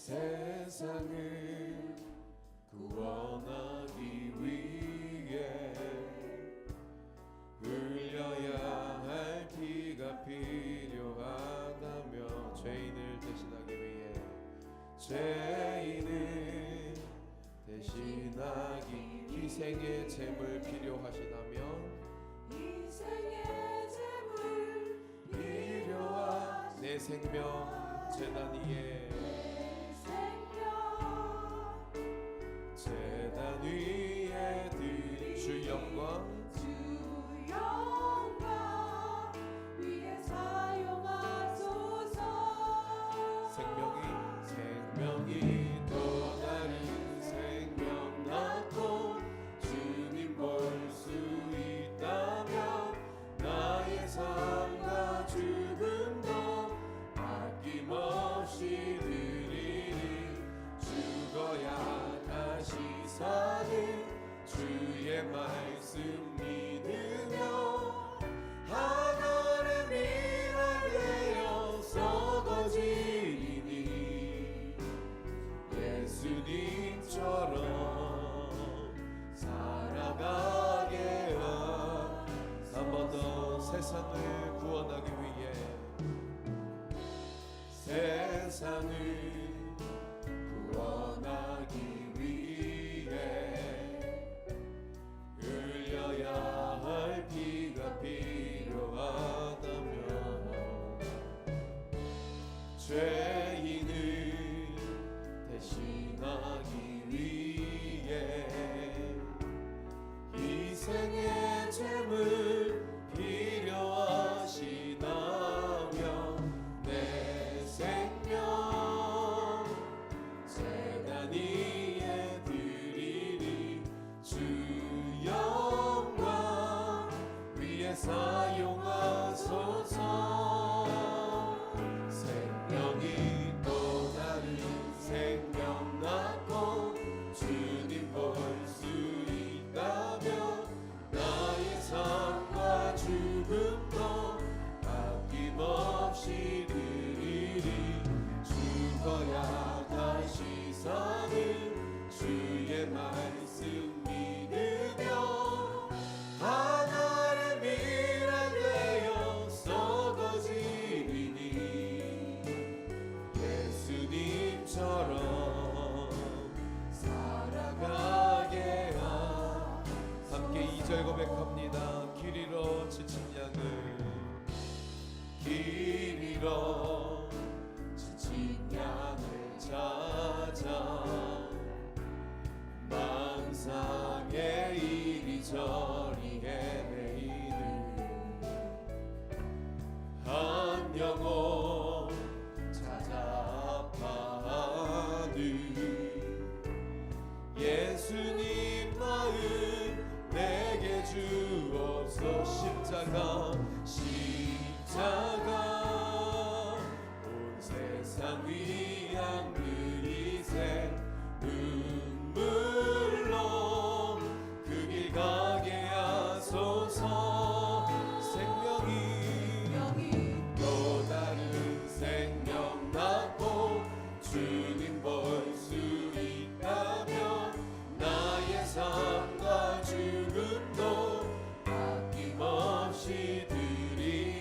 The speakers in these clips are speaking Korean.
세상을 구원하기 위해 흘려야 할 피가 필요하다며 죄인을 대신하기 위해 죄인을 대신하기 희생의 제물 필요하시다면 희생의 제물 필요한 내 생명 제단 위에 제단 위에 드릴 주 영광 위에 사용하소서. 생명이 또 다른 생명 낳고 주님 볼 수 있다면 나의 삶과 죽음도 아낌없이 드리리. 죽어야 다시 사는 주의 말씀 믿으며 하늘의 미랄 되어 썩어지리니 예수님처럼 살아가게 한 번 더 세상을 구원하기 위해 세상을 구원하기 위해 흘려야 할 피가 필요하다면 죄인을 대신하기 위해 희생의 제물 필요하시다면 내 생명 제단 위에 드리리. 주 영광 위에 사용하소서. 생명이 또 다른 생명 낳고 주님 볼 수 있다면 나의 삶과 죽음도 아낌없이 드리리. 죽어야 다시 사는 주의 말씀 믿으며 하늘의 미랄 되어 썩어지리니 예수님처럼 살아가게 하. 함께 2절 고백합니다. 길 잃어 지친 양을 길 잃어 지친 양을 찾아 망상에 이리저리 헤매이는 한 영혼 찾아 아파하는 예수님 마음 내게 주옵소. 십자가 온 세상 위한 그리세 눈물로 그 길 가게 하소서. 생명이 또 다른 생명 낳고 주님 볼 수 있다면 나의 삶과 죽음도 아낌없이 드리리.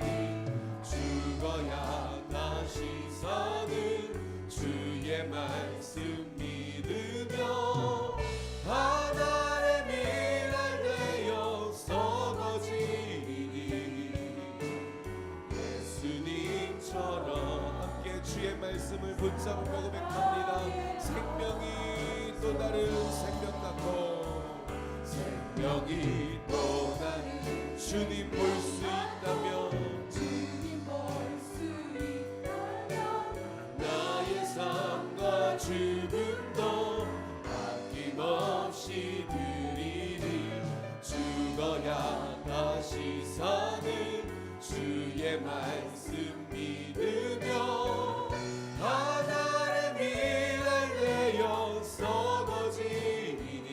죽어야 다시 사는 주의 말씀 믿으며 하늘의 미랄 되어 썩어지리니 예수님처럼 함께 주의 말씀을 붙잡고 고백합니다. 생명이 또 다른 생명 낳고 생명이 또 다른 주님 볼 수 있다면 나의 삶과 죽음도 아낌없이 드리리. 죽어야 다시 사는 주의 말씀 믿으며 하늘의 미랄 되어 썩어지리니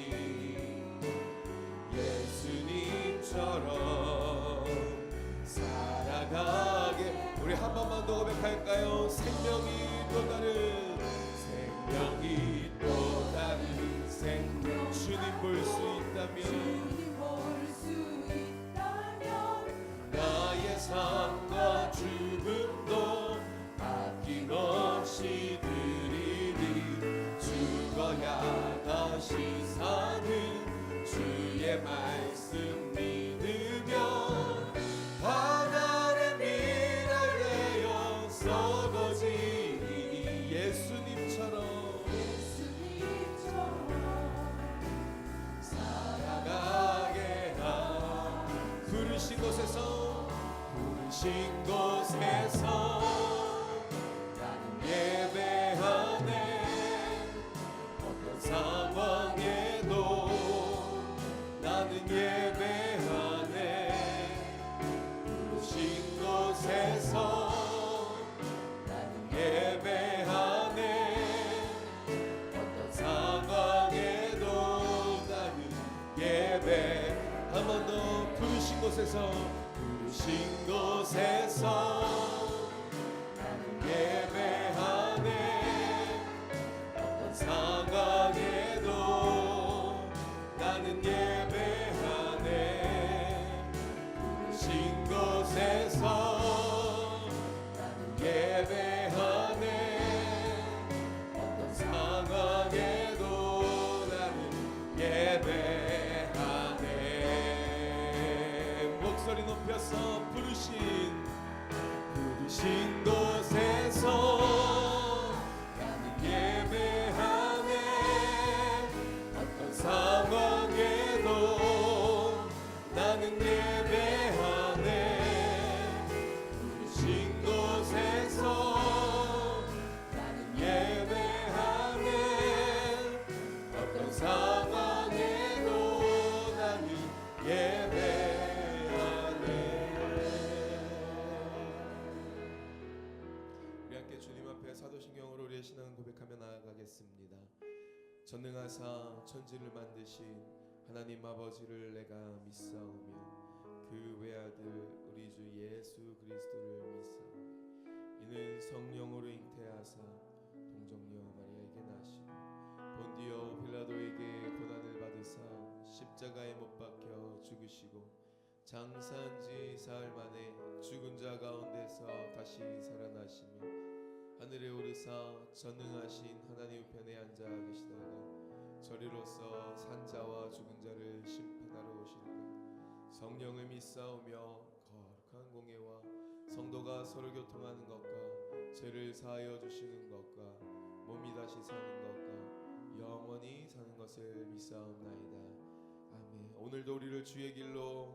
예수님처럼 살아가게. 우리 한 번만 더 고백할까요? 생명이 또 다른 다시 사는 주의 말씀 믿으며 하늘의 미랄 되어 썩어지니 예수님처럼 살아가게 하 부르신 곳에서 나는 예배하네 어떤 상황에도 나는 예배하네 부르신 곳에서 나는 예배하네 어떤 상황에도 나는 예배 한 번 더 부르신 곳에서 나는 예배하네 어떤 상황에도 나는 예배하네 부르신 곳에서 나는 예배하네 어떤 상황에도 나는 예배하네 목소리 높여서 부르신 곳에서 나는 예배하네 어떤 상황에도 나는 예배하네 부르신 곳에서 나는 예배하네 어떤 상황에도 나는 예배하네 주님 앞에 사도신경으로 우리의 신앙을 고백하며 나아가겠습니다. 전능하사 천지를 만드신 하나님 아버지를 내가 믿사오며 그 외아들 우리 주 예수 그리스도를 믿사오니 이는 성령으로 잉태하사 동정녀 마리아에게 나시고 본디오 빌라도에게 고난을 받으사 십자가에 못 박혀 죽으시고 장사한 지 사흘 만에 죽은 자 가운데서 다시 살아나시며 하늘에 오르사 전능하신 하나님 우편에 앉아 계시다가 저리로서 산자와 죽은 자를 심판하러 오시리라. 성령을 믿사오며 거룩한 공예와 성도가 서로 교통하는 것과 죄를 사하여 주시는 것과 몸이 다시 사는 것과 영원히 사는 것을 믿사옵나이다. 아멘. 오늘도 우리를 주의 길로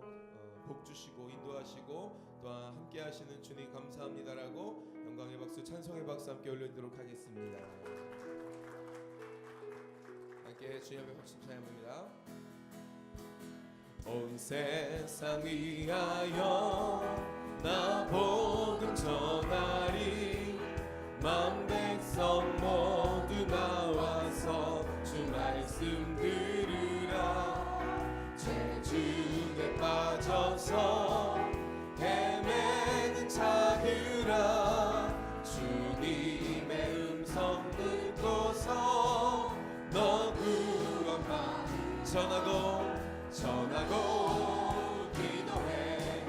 복 주시고 인도하시고 또한 함께 하시는 주님 감사합니다라고 영광의 박수 찬송의 박수 함께 올려드리도록 하겠습니다. 함께 주님의 박수 찬양합니다. 온 세상 위하여 나 복음 전하리 만 백성 모두 나와서 주 말씀 들으라 죄 중에 빠져서 헤매는 자들아 주님의 음성 듣고서 너 구원받 전하고 기도해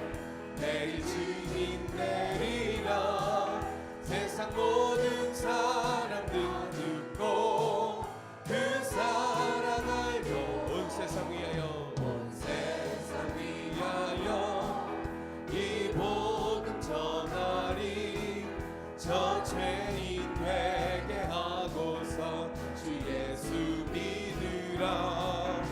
내일 주님 내리라 세상 모든 사람들 듣고 그 사랑 알고 온 세상 위하여 이 복음 전하리 저 죄인 회개하고서 주 예수 믿으라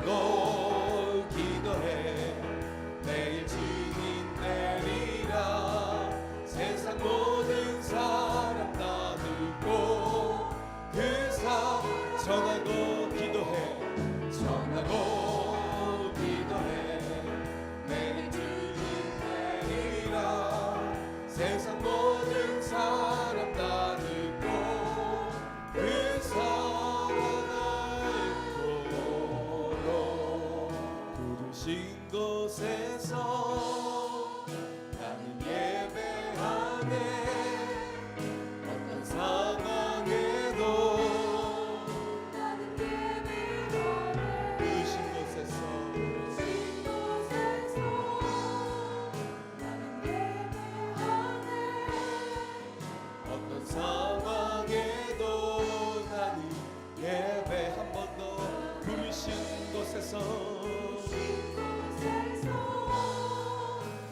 전하고 기도해 매일 증인 되리라 세상 모든 사람 다 듣고 그 삶 전하고 기도해 전하고 기도해 매일 증인 되리라 세상 모든 사람 다 듣고 그 사랑을 도로 부르신 곳에서 나는 예배하네 어떤 상황에도 나는 예배하네 부르신 곳에서 부르신 곳에서 나는 예배하네 어떤 상황에도 나는 예배 한 번 더 부르신 곳에서 부르신 곳에서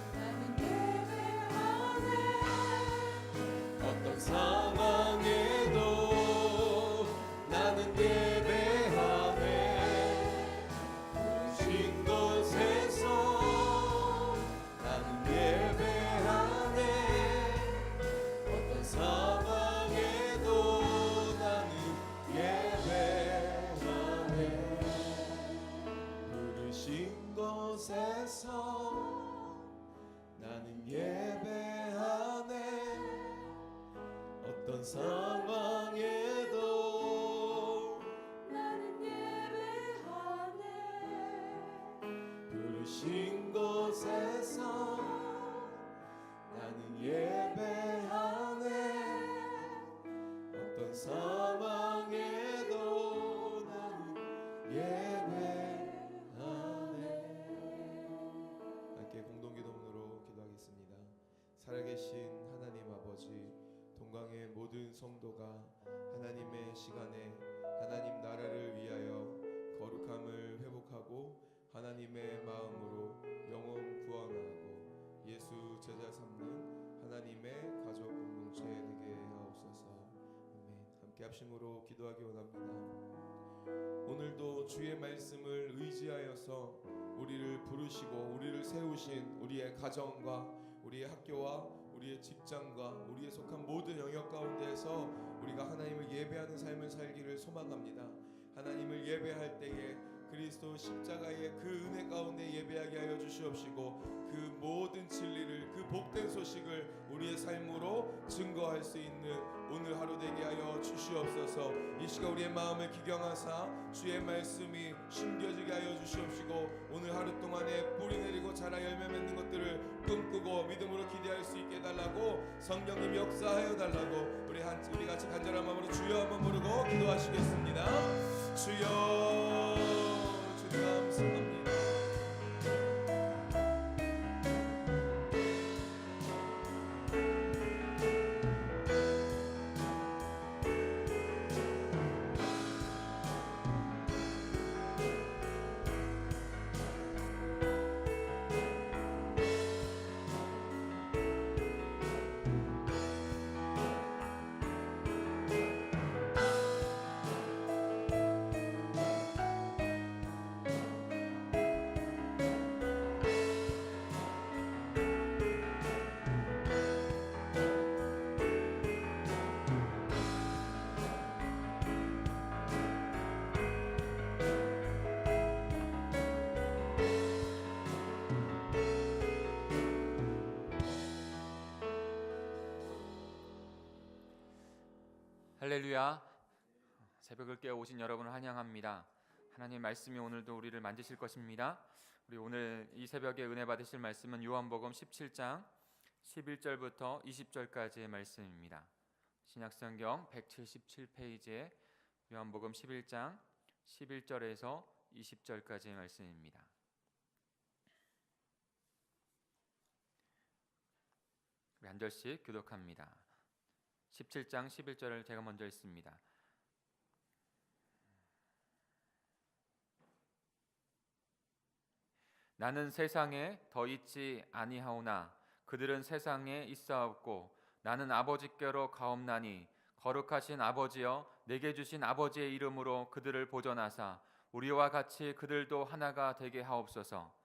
나는 예배하네 어떤 상황에도 나는 예배하네 부르신 곳에서 나는 예배하네 어떤 상황에도 나는 예배하네 부르신 곳에서 나는 예배하네 어떤 상황에도 나는 예배하네 부르신 곳에서 나는 예배하네 어떤 상황에도 나는 예배하네 함께 공동기도문으로 기도하겠습니다. 살아계신 하나님 아버지 동강의 모든 성도가 하나님의 시간에 하나님 나라를 위하여 거룩함을 회복하고 하나님의 마음으로 영혼 구원하고 예수 제자 삼는 하나님의 가족 공동체 되게 하옵소서. 아멘. 함께 합심으로 기도하기 원합니다. 오늘도 주의 말씀을 의지하여서 우리를 부르시고 우리를 세우신 우리의 가정과 우리의 학교와 우리의 직장과 우리의 속한 모든 영역 가운데에서 우리가 하나님을 예배하는 삶을 살기를 소망합니다. 하나님을 예배할 때에 그리스도 십자가의 그 은혜 가운데 예배하게 하여 주시옵시고 그 모든 진리를 그 복된 소식을 우리의 삶으로 증거할 수 있는 오늘 하루 되게 하여 주시옵소서. 이 시간 우리의 마음을 기경하사 주의 말씀이 심겨지게 하여 주시옵시고 오늘 하루 동안에 뿌리 내리고 자라 열매 맺는 것들을 꿈꾸고 믿음으로 기대할 수 있게 해달라고 성령님 역사하여 달라고 우리 같이 간절한 마음으로 주여 한번 부르고 기도하시겠습니다. 주여 주님 감사합니다. 할렐루야. 새벽을 깨어 오신 여러분을 환영합니다. 하나님 말씀이 오늘도 우리를 만지실 것입니다. 우리 오늘 이 새벽에 은혜 받으실 말씀은 요한복음 17장 11절부터 20절까지의 말씀입니다. 신약성경 177페이지에 요한복음 11장 11절에서 20절까지의 말씀입니다. 우리 한 절씩 교독합니다. 17장 11절을 제가 먼저 읽습니다. 나는 세상에 더 있지 아니하오나 그들은 세상에 있사옵고 나는 아버지께로 가옵나니 거룩하신 아버지여 내게 주신 아버지의 이름으로 그들을 보존하사 우리와 같이 그들도 하나가 되게 하옵소서.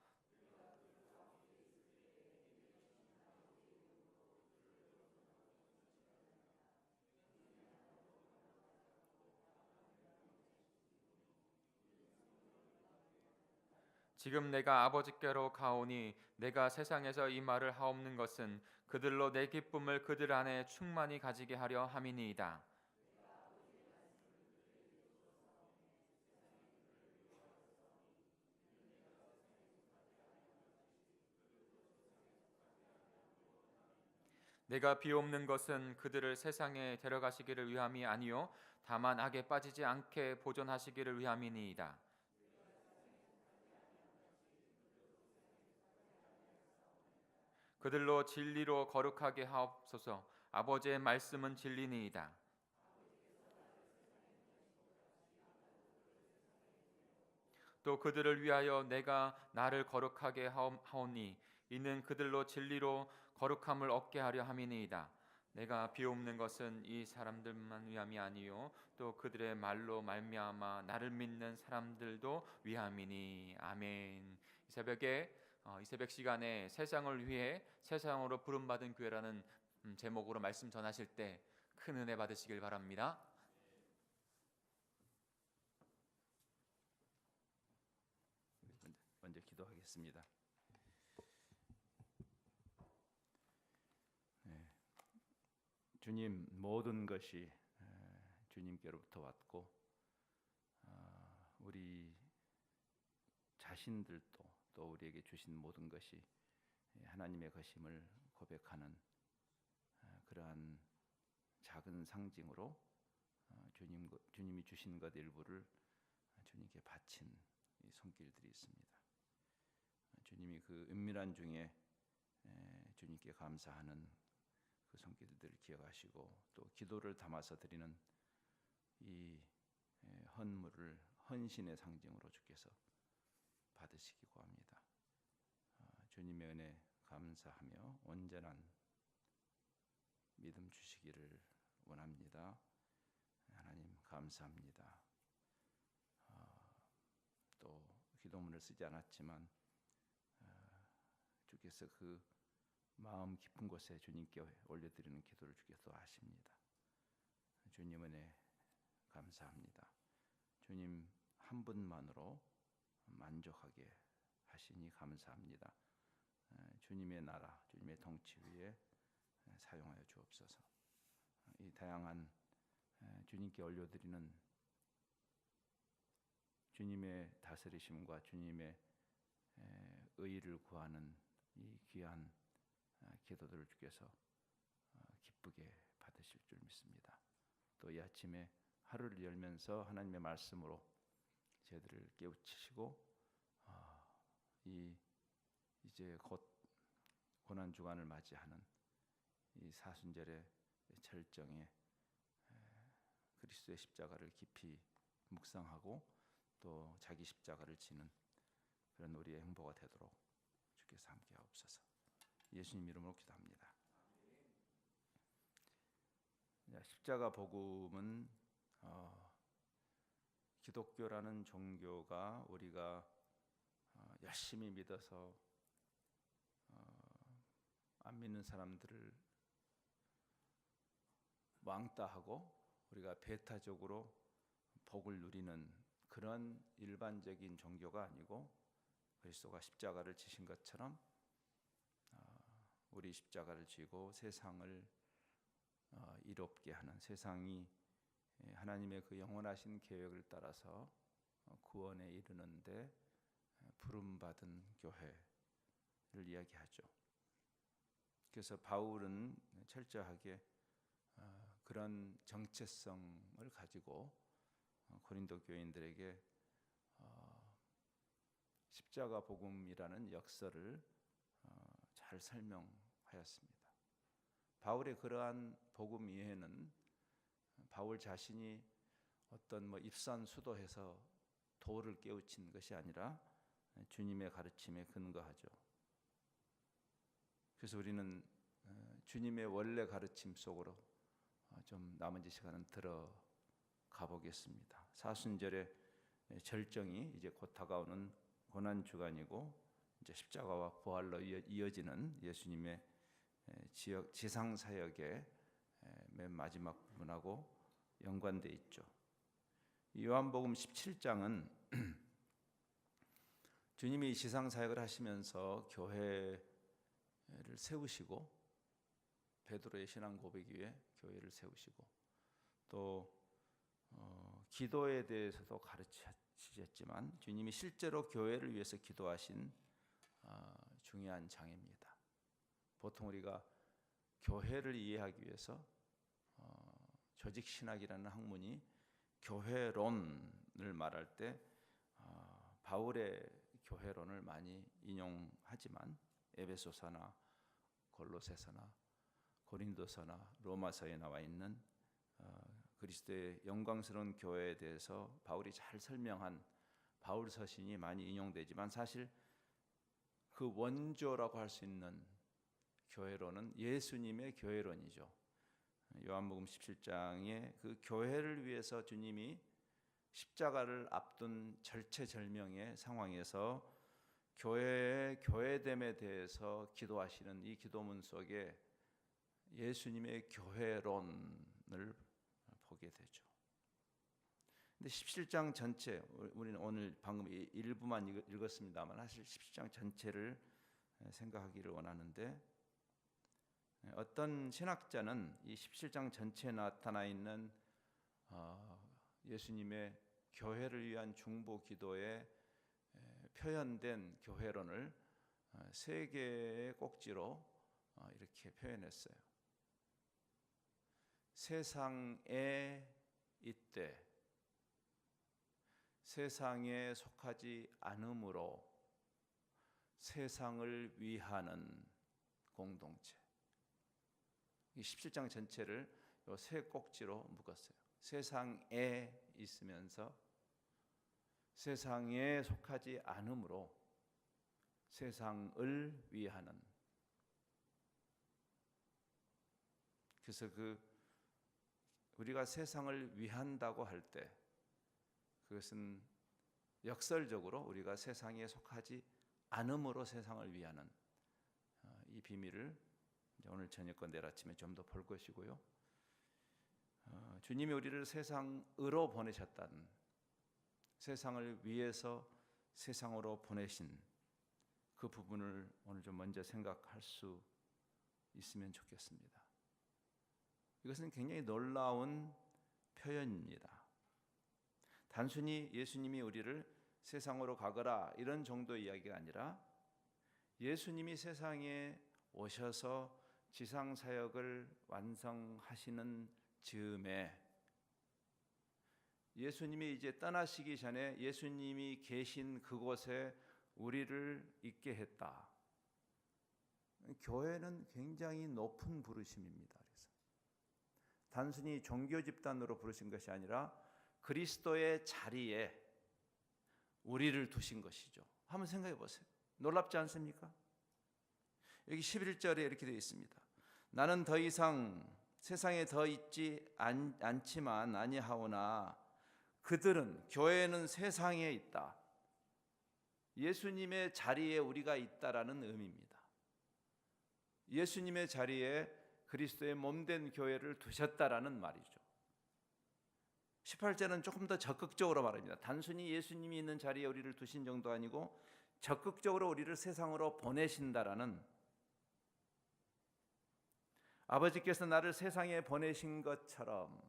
지금 내가 아버지께로 가오니 내가 세상에서 이 말을 하옵는 것은 그들로 내 기쁨을 그들 안에 충만히 가지게 하려 함이니이다. 내가 비옵는 것은 그들을 세상에 데려가시기를 위함이 아니요 다만 악에 빠지지 않게 보존하시기를 위함이니이다. 그들로 진리로 거룩하게 하옵소서. 아버지의 말씀은 진리니이다. 또 그들을 위하여 내가 나를 거룩하게 하오니 이는 그들로 진리로 거룩함을 얻게 하려 함이니이다. 내가 비옵는 것은 이 사람들만 위함이 아니요 또 그들의 말로 말미암아 나를 믿는 사람들도 위함이니. 아멘. 이 새벽 시간에 세상을 위해 세상으로 부름받은 교회라는 제목으로 말씀 전하실 때 큰 은혜 받으시길 바랍니다. 먼저 기도하겠습니다. 네. 주님, 모든 것이 주님께로부터 왔고 우리 자신들도 또 우리에게 주신 모든 것이 하나님의 것임을 고백하는 그러한 작은 상징으로 주님이 주신 것 일부를 주님께 바친 이 손길들이 있습니다. 주님이 그 은밀한 중에 주님께 감사하는 그 손길들을 기억하시고 또 기도를 담아서 드리는 이 헌물을 헌신의 상징으로 주께서 받으시기 구합니다. 주님의 은혜 감사하며 온전한 믿음 주시기를 원합니다. 하나님 감사합니다. 또 기도문을 쓰지 않았지만 주께서 그 마음 깊은 곳에 주님께 올려드리는 기도를 주께서 아십니다. 주님 은혜 감사합니다. 주님 한 분만으로 만족하게 하시니 감사합니다. 주님의 나라, 주님의 통치 위에 사용하여 주옵소서. 이 다양한 주님께 올려드리는 주님의 다스리심과 주님의 의를 구하는 이 귀한 기도들을 주께서 기쁘게 받으실 줄 믿습니다. 또 이 아침에 하루를 열면서 하나님의 말씀으로 저희들을 깨우치시고 이제 곧 고난 주간을 맞이하는 이 사순절의 절정에 그리스도의 십자가를 깊이 묵상하고 또 자기 십자가를 지는 그런 우리의 행보가 되도록 주께서 함께 하옵소서. 예수님 이름으로 기도합니다. 십자가 복음은 기독교라는 종교가 우리가 열심히 믿어서 안 믿는 사람들을 왕따하고 우리가 배타적으로 복을 누리는 그런 일반적인 종교가 아니고 그리스도가 십자가를 지신 것처럼 우리 십자가를 지고 세상을 이롭게 하는, 세상이 하나님의 그 영원하신 계획을 따라서 구원에 이르는데 부름받은 교회를 이야기하죠. 그래서 바울은 철저하게 그런 정체성을 가지고 고린도 교인들에게 십자가 복음이라는 역사를 잘 설명하였습니다. 바울의 그러한 복음 이해는 바울 자신이 어떤 입산수도해서 도를 깨우친 것이 아니라 주님의 가르침에 근거하죠. 그래서 우리는 주님의 원래 가르침 속으로 좀 나머지 시간은 들어가 보겠습니다. 사순절에 절정이 이제 곧 다가오는 고난 주간이고 이제 십자가와 부활로 이어지는 예수님의 지상 사역의 맨 마지막 부분하고 연관돼 있죠. 요한복음 17장은 주님이 지상 사역을 하시면서 교회를 세우시고 베드로의 신앙 고백 위에 교회를 세우시고 또 기도에 대해서도 가르치셨지만 주님이 실제로 교회를 위해서 기도하신 중요한 장입니다. 보통 우리가 교회를 이해하기 위해서 조직신학이라는 학문이 교회론을 말할 때 바울의 교회론을 많이 인용하지만 에베소서나 골로새서나 고린도서나 로마서에 나와 있는 그리스도의 영광스러운 교회에 대해서 바울이 잘 설명한 바울 서신이 많이 인용되지만 사실 그 원조라고 할 수 있는 교회론은 예수님의 교회론이죠. 요한복음 17장에 그 교회를 위해서 주님이 십자가를 앞둔 절체절명의 상황에서 교회의 교회됨에 대해서 기도하시는 이 기도문 속에 예수님의 교회론을 보게 되죠. 근데 17장 전체, 우리는 오늘 방금 일부만 읽었습니다만 사실 17장 전체를 생각하기를 원하는데, 어떤 신학자는 이 17장 전체에 나타나 있는 예수님의 교회를 위한 중보 기도에 표현된 교회론을 세 개의 꼭지로 이렇게 표현했어요. 세상에 있되 세상에 속하지 않음으로 세상을 위하는 공동체. 이 17장 전체를 이 세 꼭지로 묶었어요. 세상에 있으면서 세상에 속하지 않음으로 세상을 위하는. 그래서 우리가 세상을 위한다고 할 때 그것은 역설적으로 우리가 세상에 속하지 않음으로 세상을 위하는 이 비밀을 오늘 저녁과 내일 아침에 좀 더 볼 것이고요. 주님이 우리를 세상으로 보내셨다는, 세상을 위해서 세상으로 보내신 그 부분을 오늘 좀 먼저 생각할 수 있으면 좋겠습니다. 이것은 굉장히 놀라운 표현입니다. 단순히 예수님이 우리를 세상으로 가거라 이런 정도의 이야기가 아니라 예수님이 세상에 오셔서 지상 사역을 완성하시는 즈음에 예수님이 이제 떠나시기 전에 예수님이 계신 그곳에 우리를 있게 했다. 교회는 굉장히 높은 부르심입니다. 그래서 단순히 종교 집단으로 부르신 것이 아니라 그리스도의 자리에 우리를 두신 것이죠. 한번 생각해 보세요. 놀랍지 않습니까? 여기 11절에 이렇게 되어 있습니다. 나는 더 이상 세상에 더 있지 않지만 아니하오나 그들은, 교회는 세상에 있다. 예수님의 자리에 우리가 있다라는 의미입니다. 예수님의 자리에 그리스도의 몸된 교회를 두셨다라는 말이죠. 18절은 조금 더 적극적으로 말합니다. 단순히 예수님이 있는 자리에 우리를 두신 정도 아니고 적극적으로 우리를 세상으로 보내신다라는, 아버지께서 나를 세상에 보내신 것처럼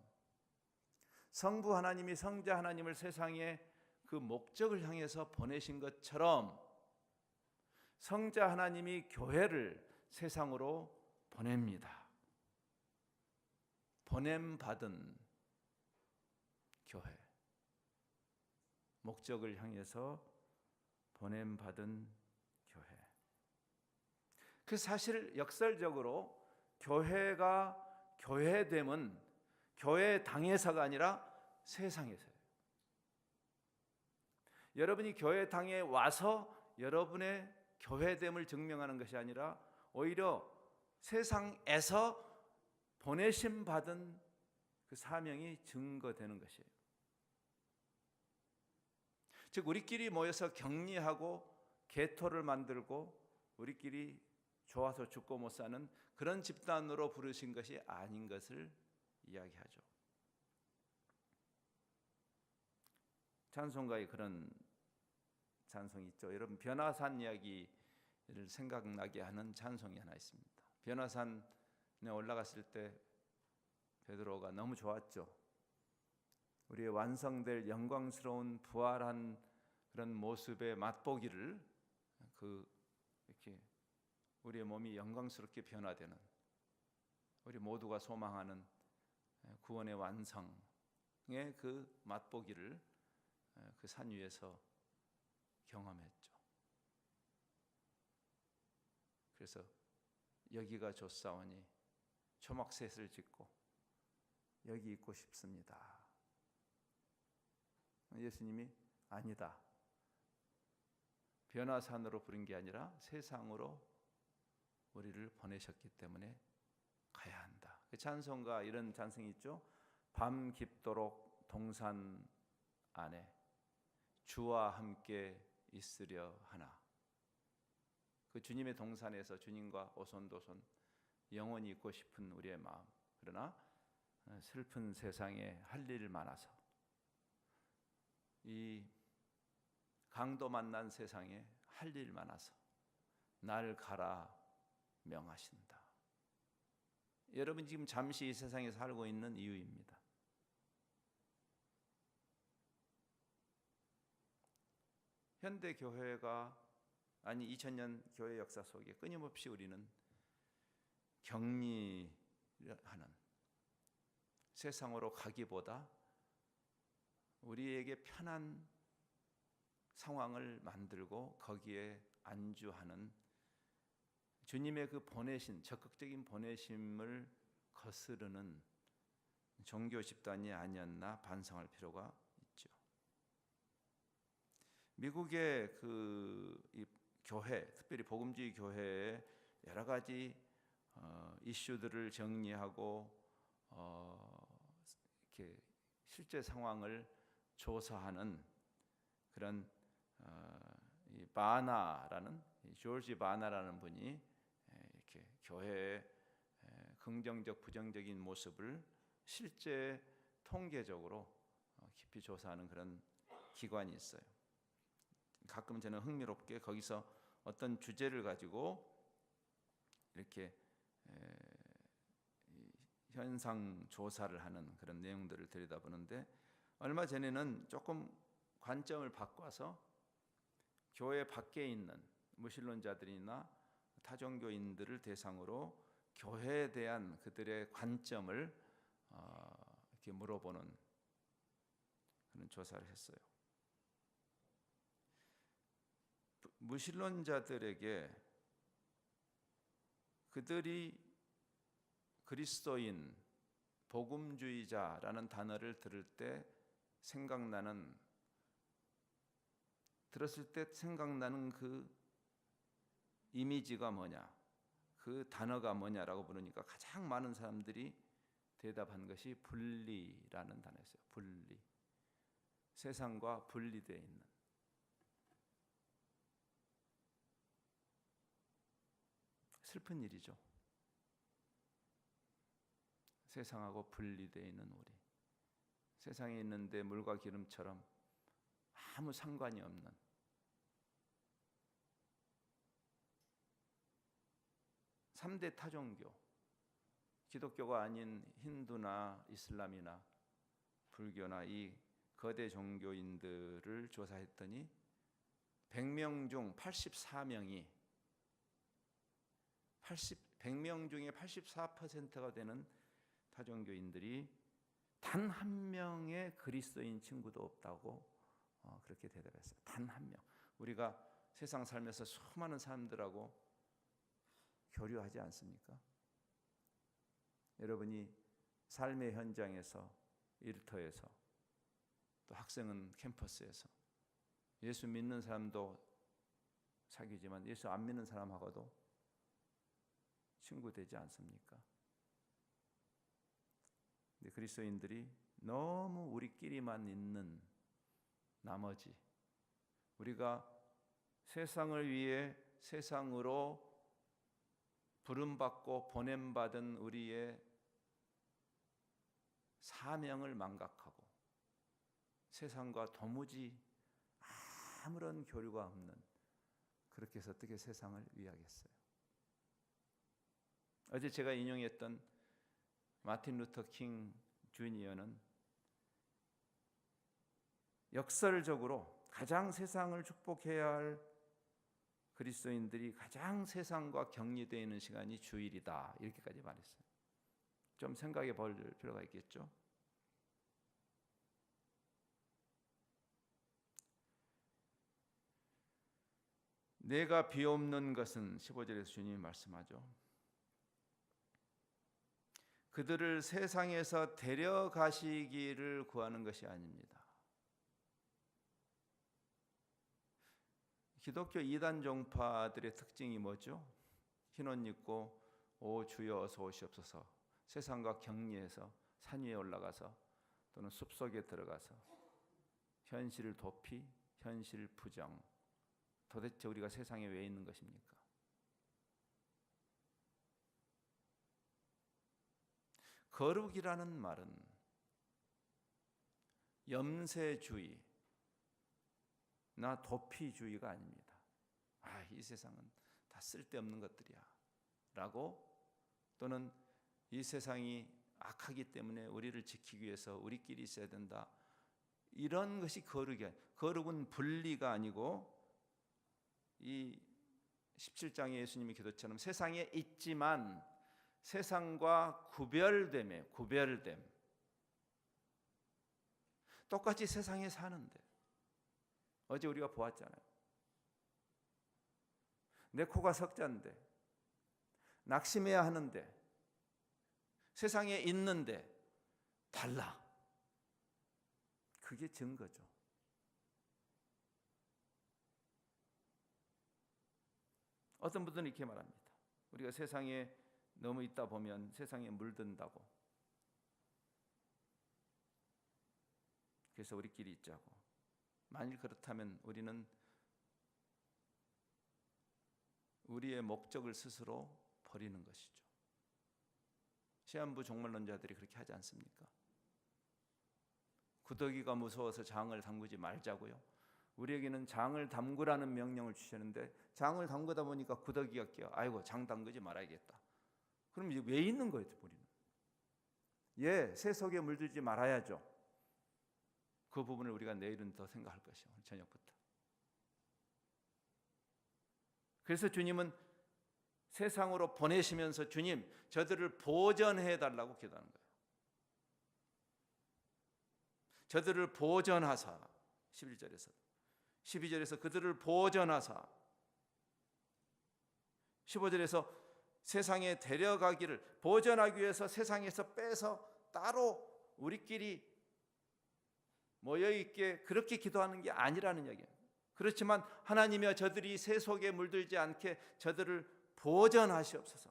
성부 하나님이 성자 하나님을 세상에 그 목적을 향해서 보내신 것처럼 성자 하나님이 교회를 세상으로 보냅니다. 보냄받은 교회, 목적을 향해서 보냄받은 교회. 그 사실 역설적으로 교회가 교회됨은 교회 당에서가 아니라 세상에서예요. 여러분이 교회 당에 와서 여러분의 교회됨을 증명하는 것이 아니라 오히려 세상에서 보내심 받은 그 사명이 증거되는 것이에요. 즉 우리끼리 모여서 격리하고 개토를 만들고 우리끼리 좋아서 죽고 못 사는 그런 집단으로 부르신 것이 아닌 것을 이야기하죠. 찬송가에 그런 찬송이 있죠. 여러분 변화산 이야기를 생각나게 하는 찬송이 하나 있습니다. 변화산에 올라갔을 때 베드로가 너무 좋았죠. 우리의 완성될 영광스러운 부활한 그런 모습의 맛보기를 이렇게 우리의 몸이 영광스럽게 변화되는 우리 모두가 소망하는 구원의 완성의 그 맛보기를 그 산 위에서 경험했죠. 그래서 여기가 좋사오니 초막셋을 짓고 여기 있고 싶습니다. 예수님이 아니다. 변화산으로 부른 게 아니라 세상으로 우리를 보내셨기 때문에 가야 한다. 그 찬송가 이런 찬송이 있죠. 밤 깊도록 동산 안에 주와 함께 있으려 하나. 그 주님의 동산에서 주님과 오손도손 영원히 있고 싶은 우리의 마음. 그러나 슬픈 세상에 할 일 많아서 이 강도 만난 세상에 할 일 많아서 날 가라 명하신다. 여러분 지금 잠시 이 세상에 살고 있는 이유입니다. 현대 교회가 2000년 교회 역사 속에 끊임없이 우리는 격리하는 세상으로 가기보다 우리에게 편한 상황을 만들고 거기에 안주하는 주님의 그 보내신 적극적인 보내심을 거스르는 종교 집단이 아니었나 반성할 필요가 있죠. 미국의 이 교회, 특별히 복음주의 교회의 여러 가지 이슈들을 정리하고 이렇게 실제 상황을 조사하는 그런 이 조지 바나라는 분이 이렇게 교회의 긍정적 부정적인 모습을 실제 통계적으로 깊이 조사하는 그런 기관이 있어요. 가끔 저는 흥미롭게 거기서 어떤 주제를 가지고 이렇게 현상 조사를 하는 그런 내용들을 들여다보는데 얼마 전에는 조금 관점을 바꿔서 교회 밖에 있는 무신론자들이나 타종교인들을 대상으로 교회에 대한 그들의 관점을 이렇게 물어보는 그런 조사를 했어요. 무신론자들에게 그들이 그리스도인, 복음주의자라는 단어를 들었을 때 생각나는 그 이미지가 뭐냐, 그 단어가 뭐냐라고 물으니까 가장 많은 사람들이 대답한 것이 분리라는 단어였어요. 분리. 세상과 분리되어 있는. 슬픈 일이죠. 세상하고 분리되어 있는 우리. 세상에 있는데 물과 기름처럼 아무 상관이 없는 삼대 타종교, 기독교가 아닌 힌두나 이슬람이나 불교나 이 거대 종교인들을 조사했더니 100명 중 84명이 100명 중에 84%가 되는 타종교인들이 단 한 명의 그리스도인 친구도 없다고 그렇게 대답했어요. 단 한 명. 우리가 세상 살면서 수많은 사람들하고 교류하지 않습니까? 여러분이 삶의 현장에서, 일터에서, 또 학생은 캠퍼스에서 예수 믿는 사람도 사귀지만 예수 안 믿는 사람하고도 친구 되지 않습니까? 근데 그리스도인들이 너무 우리끼리만 있는 나머지 우리가 세상을 위해 세상으로 부름받고 보냄받은 우리의 사명을 망각하고 세상과 도무지 아무런 교류가 없는, 그렇게 해서 어떻게 세상을 위하겠어요? 어제 제가 인용했던 마틴 루터 킹 주니어는 역설적으로 가장 세상을 축복해야 할 그리스도인들이 가장 세상과 격리되어 있는 시간이 주일이다, 이렇게까지 말했어요. 좀 생각해 볼 필요가 있겠죠. 내가 비옵는 것은 15절에서 주님이 말씀하죠. 그들을 세상에서 데려가시기를 구하는 것이 아닙니다. 기독교 이단 종파들의 특징이 뭐죠? 흰옷 입고 오 주여 어서 오시옵소서, 세상과 격리해서 산 위에 올라가서 또는 숲속에 들어가서 현실 도피, 현실 부정. 도대체 우리가 세상에 왜 있는 것입니까? 거룩이라는 말은 염세주의 나 도피주의가 아닙니다. 이 세상은 다 쓸데없는 것들이야 라고, 또는 이 세상이 악하기 때문에 우리를 지키기 위해서 우리끼리 있어야 된다, 이런 것이 거룩이야. 거룩은 분리가 아니고 이 17장의 예수님의 기도처럼 세상에 있지만 세상과 구별됨. 똑같이 세상에 사는데, 어제 우리가 보았잖아요. 내 코가 석자인데, 낙심해야 하는데, 세상에 있는데 달라. 그게 증거죠. 어떤 분들은 이렇게 말합니다. 우리가 세상에 너무 있다 보면 세상에 물든다고. 그래서 우리끼리 있자고. 만일 그렇다면 우리는 우리의 목적을 스스로 버리는 것이죠. 시한부 종말론자들이 그렇게 하지 않습니까? 구더기가 무서워서 장을 담그지 말자고요. 우리에게는 장을 담그라는 명령을 주시는데 장을 담그다 보니까 구더기가 껴. 아이고, 장 담그지 말아야겠다. 그럼 이제 왜 있는 거예요, 우리는? 새 속에 물들지 말아야죠. 그 부분을 우리가 내일은 더 생각할 것이요, 저녁부터. 그래서 주님은 세상으로 보내시면서 주님, 저들을 보전해 달라고 기도하는 거예요. 저들을 보전하사, 11절에서 12절에서 그들을 보전하사, 15절에서 세상에 데려가기를, 보전하기 위해서 세상에서 빼서 따로 우리끼리 모여있게 그렇게 기도하는 게 아니라는 얘기예요. 그렇지만 하나님이여 저들이 새 속에 물들지 않게 저들을 보전하시옵소서.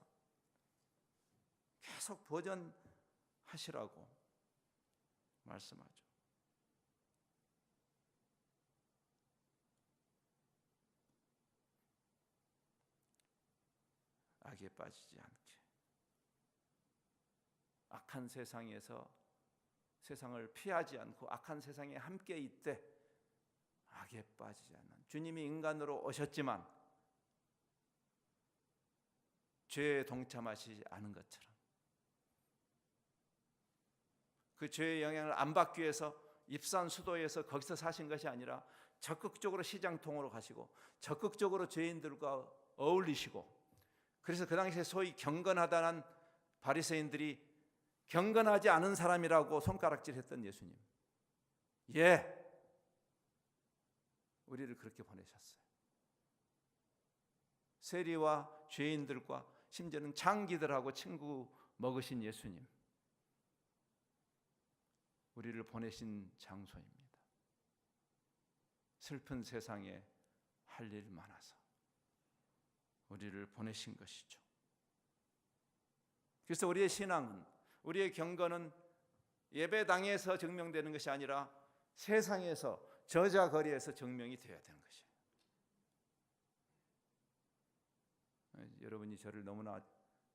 계속 보전하시라고 말씀하죠. 악에 빠지지 않게, 악한 세상에서 세상을 피하지 않고 악한 세상에 함께 있되 악에 빠지지 않는, 주님이 인간으로 오셨지만 죄에 동참하시지 않은 것처럼, 그 죄의 영향을 안 받기 위해서 입산수도에서 거기서 사신 것이 아니라 적극적으로 시장통으로 가시고 적극적으로 죄인들과 어울리시고, 그래서 그 당시에 소위 경건하다는 바리새인들이 경건하지 않은 사람이라고 손가락질했던 예수님, 우리를 그렇게 보내셨어요. 세리와 죄인들과 심지어는 장기들하고 친구 먹으신 예수님, 우리를 보내신 장소입니다. 슬픈 세상에 할 일 많아서 우리를 보내신 것이죠. 그래서 우리의 신앙은, 우리의 경건은 예배당에서 증명되는 것이 아니라 세상에서 저자거리에서 증명이 되어야 되는 것이에요. 여러분이 저를 너무나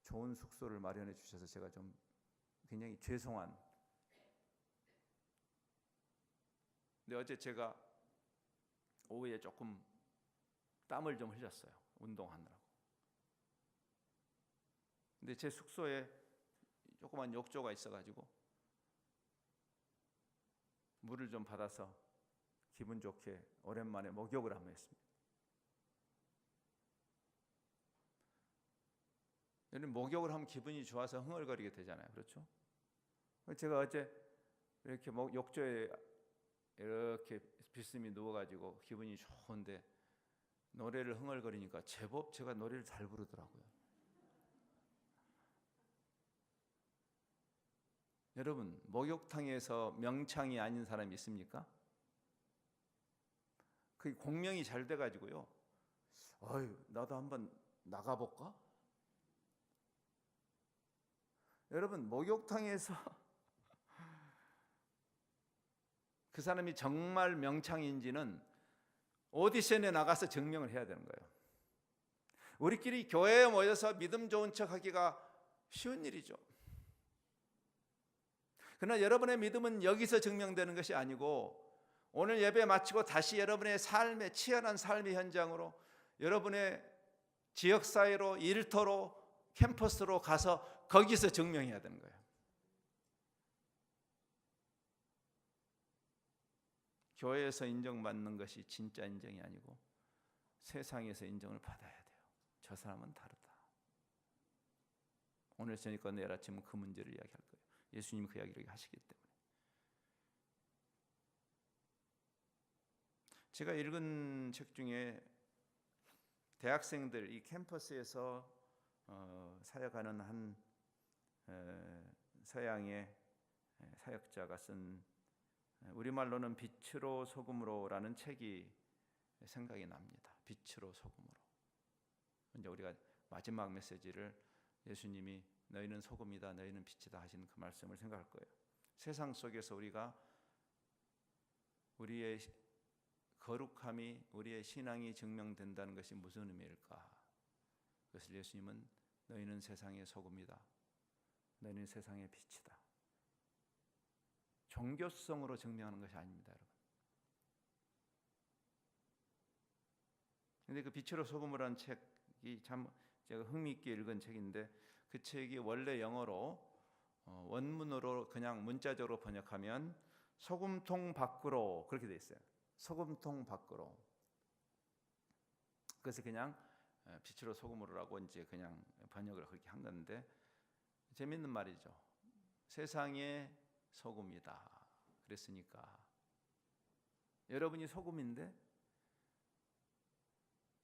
좋은 숙소를 마련해 주셔서 제가 좀 굉장히 죄송한. 근데 어제 제가 오후에 조금 땀을 좀 흘렸어요. 운동하느라고. 근데 제 숙소에 조그만 욕조가 있어가지고 물을 좀 받아서 기분 좋게 오랜만에 목욕을 한번 했습니다. 여러분, 목욕을 하면 기분이 좋아서 흥얼거리게 되잖아요. 그렇죠? 제가 어제 이렇게 욕조에 이렇게 비스듬히 누워가지고 기분이 좋은데 노래를 흥얼거리니까 제법 제가 노래를 잘 부르더라고요. 여러분, 목욕탕에서 명창이 아닌 사람이 있습니까? 그 공명이 잘 돼가지고요. 나도 한번 나가볼까? 여러분, 목욕탕에서 그 사람이 정말 명창인지는 오디션에 나가서 증명을 해야 되는 거예요. 우리끼리 교회에 모여서 믿음 좋은 척 하기가 쉬운 일이죠. 그러나 여러분의 믿음은 여기서 증명되는 것이 아니고 오늘 예배 마치고 다시 여러분의 삶의 치열한 삶의 현장으로 여러분의 지역사회로 일터로 캠퍼스로 가서 거기서 증명해야 되는 거예요. 교회에서 인정받는 것이 진짜 인정이 아니고 세상에서 인정을 받아야 돼요. 저 사람은 다르다. 오늘 저녁과 내일 아침은 그 문제를 이야기할 거예요. 예수님이 그 이야기를 하시기 때문에. 제가 읽은 책 중에 대학생들 이 캠퍼스에서 사역하는 한 서양의 사역자가 쓴 우리말로는 빛으로 소금으로라는 책이 생각이 납니다. 빛으로 소금으로. 이제 우리가 마지막 메시지를 예수님이 너희는 소금이다, 너희는 빛이다 하신 그 말씀을 생각할 거예요. 세상 속에서 우리의 거룩함이, 우리의 신앙이 증명된다는 것이 무슨 의미일까? 그것을 예수님은 너희는 세상의 소금이다, 너희는 세상의 빛이다. 종교성으로 증명하는 것이 아닙니다, 여러분. 근데 그 빛으로 소금이라는 책이 참 제가 흥미있게 읽은 책인데 그 책이 원래 영어로 원문으로 그냥 문자적으로 번역하면 소금통 밖으로 그렇게 돼 있어요. 소금통 밖으로. 그래서 그냥 빛으로 소금으로라고 이제 그냥 번역을 그렇게 한 건데 재밌는 말이죠. 세상의 소금이다. 그랬으니까 여러분이 소금인데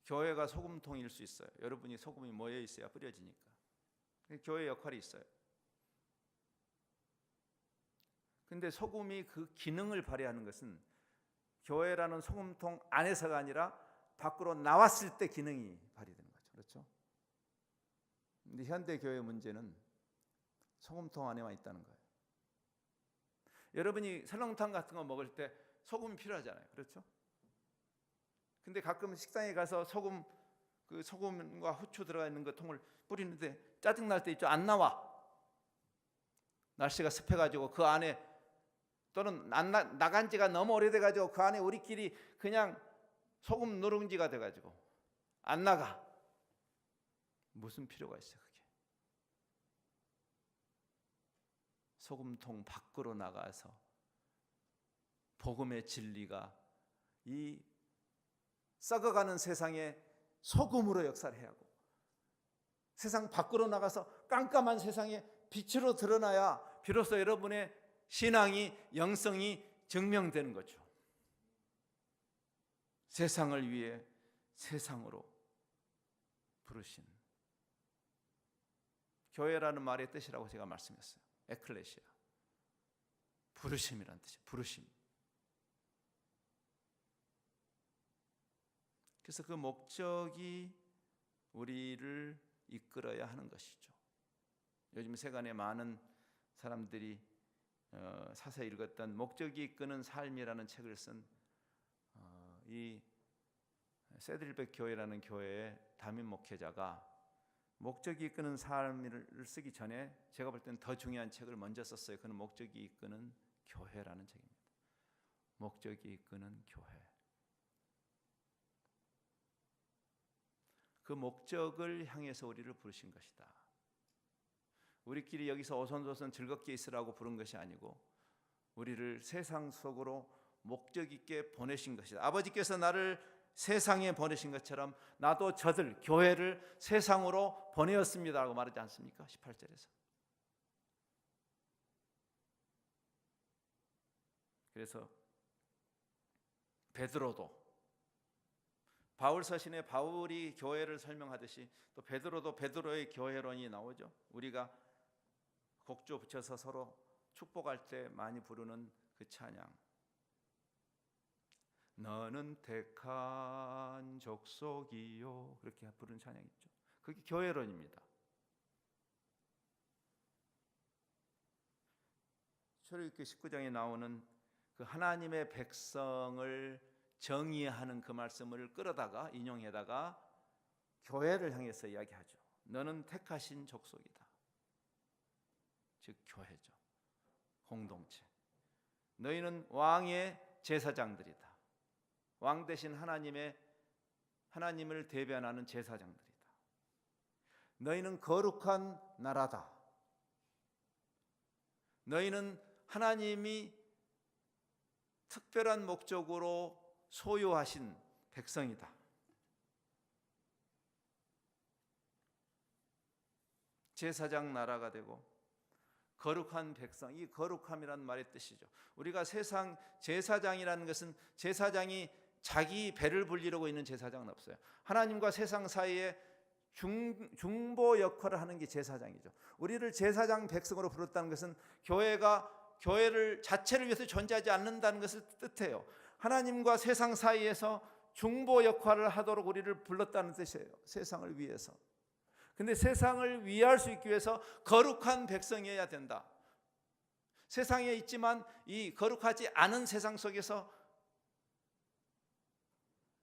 교회가 소금통일 수 있어요. 여러분이 소금이 모여 있어야 뿌려지니까. 교회 역할이 있어요. 근데 소금이 그 기능을 발휘하는 것은 교회라는 소금통 안에서가 아니라 밖으로 나왔을 때 기능이 발휘되는 거죠. 그렇죠? 근데 현대 교회 문제는 소금통 안에만 있다는 거예요. 여러분이 설렁탕 같은 거 먹을 때 소금이 필요하잖아요. 그렇죠? 근데 가끔 식당에 가서 소금과 후추 들어가 있는 그 통을 뿌리는데 짜증 날 때 있죠. 안 나와. 날씨가 습해가지고 그 안에 또는 나간 지가 너무 오래돼가지고 그 안에 우리끼리 그냥 소금 누룽지가 돼가지고 안 나가. 무슨 필요가 있어요, 그게? 소금통 밖으로 나가서 복음의 진리가 이 썩어가는 세상에 소금으로 역사를 해야 하고 세상 밖으로 나가서 깜깜한 세상에 빛으로 드러나야 비로소 여러분의 신앙이 영성이 증명되는 거죠. 세상을 위해 세상으로 부르신 교회라는 말의 뜻이라고 제가 말씀했어요. 에클레시아. 부르심이란 뜻이에요. 부르심. 그래서 그 목적이 우리를 이끌어야 하는 것이죠. 요즘 세간에 많은 사람들이 사서 읽었던 목적이 이끄는 삶이라는 책을 쓴 이 세드릴백 교회라는 교회의 담임 목회자가 목적이 이끄는 삶을 쓰기 전에 제가 볼 때는 더 중요한 책을 먼저 썼어요. 그는 목적이 이끄는 교회라는 책입니다. 목적이 이끄는 교회. 그 목적을 향해서 우리를 부르신 것이다. 우리끼리 여기서 오손도손 즐겁게 있으라고 부른 것이 아니고 우리를 세상 속으로 목적 있게 보내신 것이다. 아버지께서 나를 세상에 보내신 것처럼 나도 저들 교회를 세상으로 보내었습니다라고 말하지 않습니까? 18절에서. 그래서 베드로도 바울 서신에 바울이 교회를 설명하듯이 또 베드로도 베드로의 교회론이 나오죠. 우리가 곡조 붙여서 서로 축복할 때 많이 부르는 그 찬양. 너는 택한 족속이요, 그렇게 부르는 찬양 있죠. 그게 교회론입니다. 출애굽기 19장에 나오는 그 하나님의 백성을 정의하는 그 말씀을 끌어다가 인용해다가 교회를 향해서 이야기하죠. 너는 택하신 족속이다. 즉 교회죠. 공동체. 너희는 왕의 제사장들이다. 왕 대신 하나님을 대변하는 제사장들이다. 너희는 거룩한 나라다. 너희는 하나님이 특별한 목적으로 소유하신 백성이다. 제사장 나라가 되고 거룩한 백성, 이 거룩함이란 말의 뜻이죠. 우리가 세상 제사장이라는 것은 제사장이 자기 배를 불리려고 있는 제사장은 없어요. 하나님과 세상 사이에 중보 역할을 하는 게 제사장이죠. 우리를 제사장 백성으로 부르었다는 것은 교회를 자체를 위해서 존재하지 않는다는 것을 뜻해요. 하나님과 세상 사이에서 중보 역할을 하도록 우리를 불렀다는 뜻이에요. 세상을 위해서. 근데 세상을 위할 수 있기 위해서 거룩한 백성이어야 된다. 세상에 있지만 이 거룩하지 않은 세상 속에서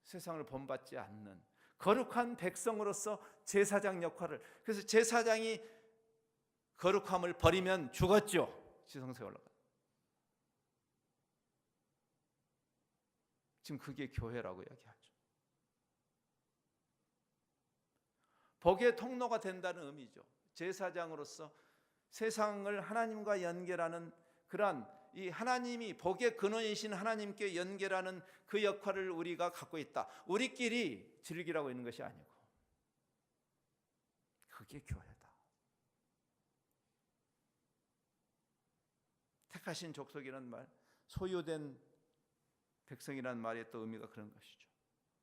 세상을 본받지 않는 거룩한 백성으로서 제사장 역할을. 그래서 제사장이 거룩함을 버리면 죽었죠. 지성소에 올라가. 지금 그게 교회라고 이야기하죠. 복의 통로가 된다는 의미죠. 제사장으로서 세상을 하나님과 연결하는 그러한 이 하나님이 복의 근원이신 하나님께 연결하는 그 역할을 우리가 갖고 있다. 우리끼리 즐기라고 있는 것이 아니고 그게 교회다. 택하신 족속이라는 말, 소유된 백성이라는 말의 또 의미가 그런 것이죠.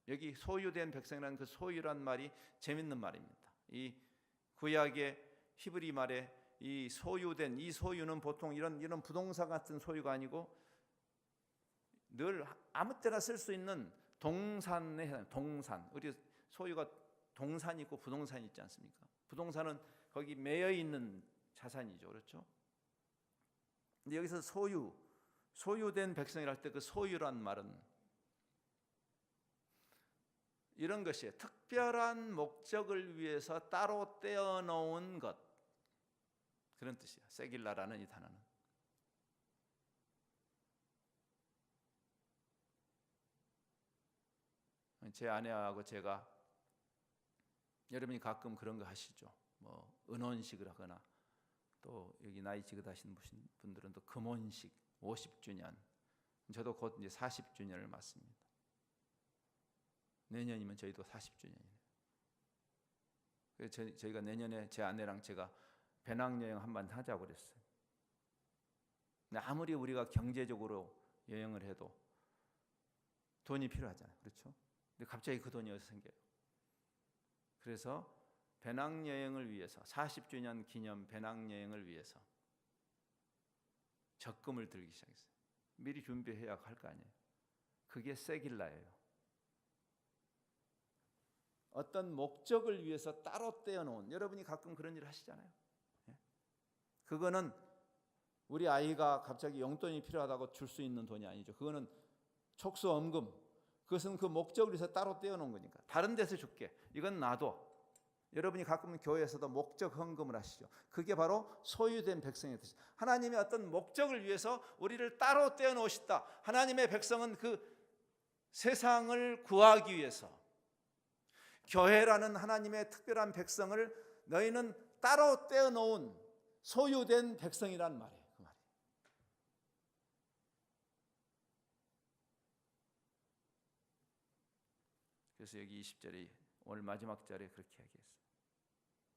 여기 소유된 백성이라는 그 소유란 말이 재밌는 말입니다. 이 구약의 히브리 말에 이 소유된, 이 소유는 보통 이런 부동산 같은 소유가 아니고 늘 아무 때나 쓸 수 있는 동산에 해당해요. 동산. 우리 소유가 동산이 있고 부동산이 있지 않습니까? 부동산은 거기 매여 있는 자산이죠. 그렇죠? 근데 여기서 소유된 백성이라 할 때 그 소유란 말은 이런 것이에요. 특별한 목적을 위해서 따로 떼어놓은 것, 그런 뜻이에요. 세길라라는 이 단어는. 제 아내하고 제가, 여러분이 가끔 그런 거 하시죠. 뭐 은혼식을 하거나 또 여기 나이 지긋하신 분들은 또 금혼식 50주년, 저도 곧 이제 40주년을 맞습니다. 내년이면 저희도 40주년이에요. 그래서 저희가 내년에 제 아내랑 제가 배낭여행 한번 하자고 그랬어요. 근데 아무리 우리가 경제적으로 여행을 해도 돈이 필요하잖아요. 그렇죠? 근데 갑자기 그 돈이 어디서 생겨요? 그래서 배낭여행을 위해서 40주년 기념 배낭여행을 위해서 적금을 들기 시작했어요. 미리 준비해야 할 거 아니에요. 그게 세길라예요. 어떤 목적을 위해서 따로 떼어놓은, 여러분이 가끔 그런 일을 하시잖아요. 그거는 우리 아이가 갑자기 용돈이 필요하다고 줄 수 있는 돈이 아니죠. 그거는 촉수엄금, 그것은 그 목적을 위해서 따로 떼어놓은 거니까. 다른 데서 줄게. 이건 놔둬. 여러분이 가끔 교회에서도 목적 헌금을 하시죠. 그게 바로 소유된 백성의 뜻이죠. 하나님의 어떤 목적을 위해서 우리를 따로 떼어놓으셨다. 하나님의 백성은 그 세상을 구하기 위해서 교회라는 하나님의 특별한 백성을 너희는 따로 떼어놓은 소유된 백성이란 말이에요. 그 말이. 그래서 여기 20절이 오늘 마지막 절에 그렇게 이야기했어요.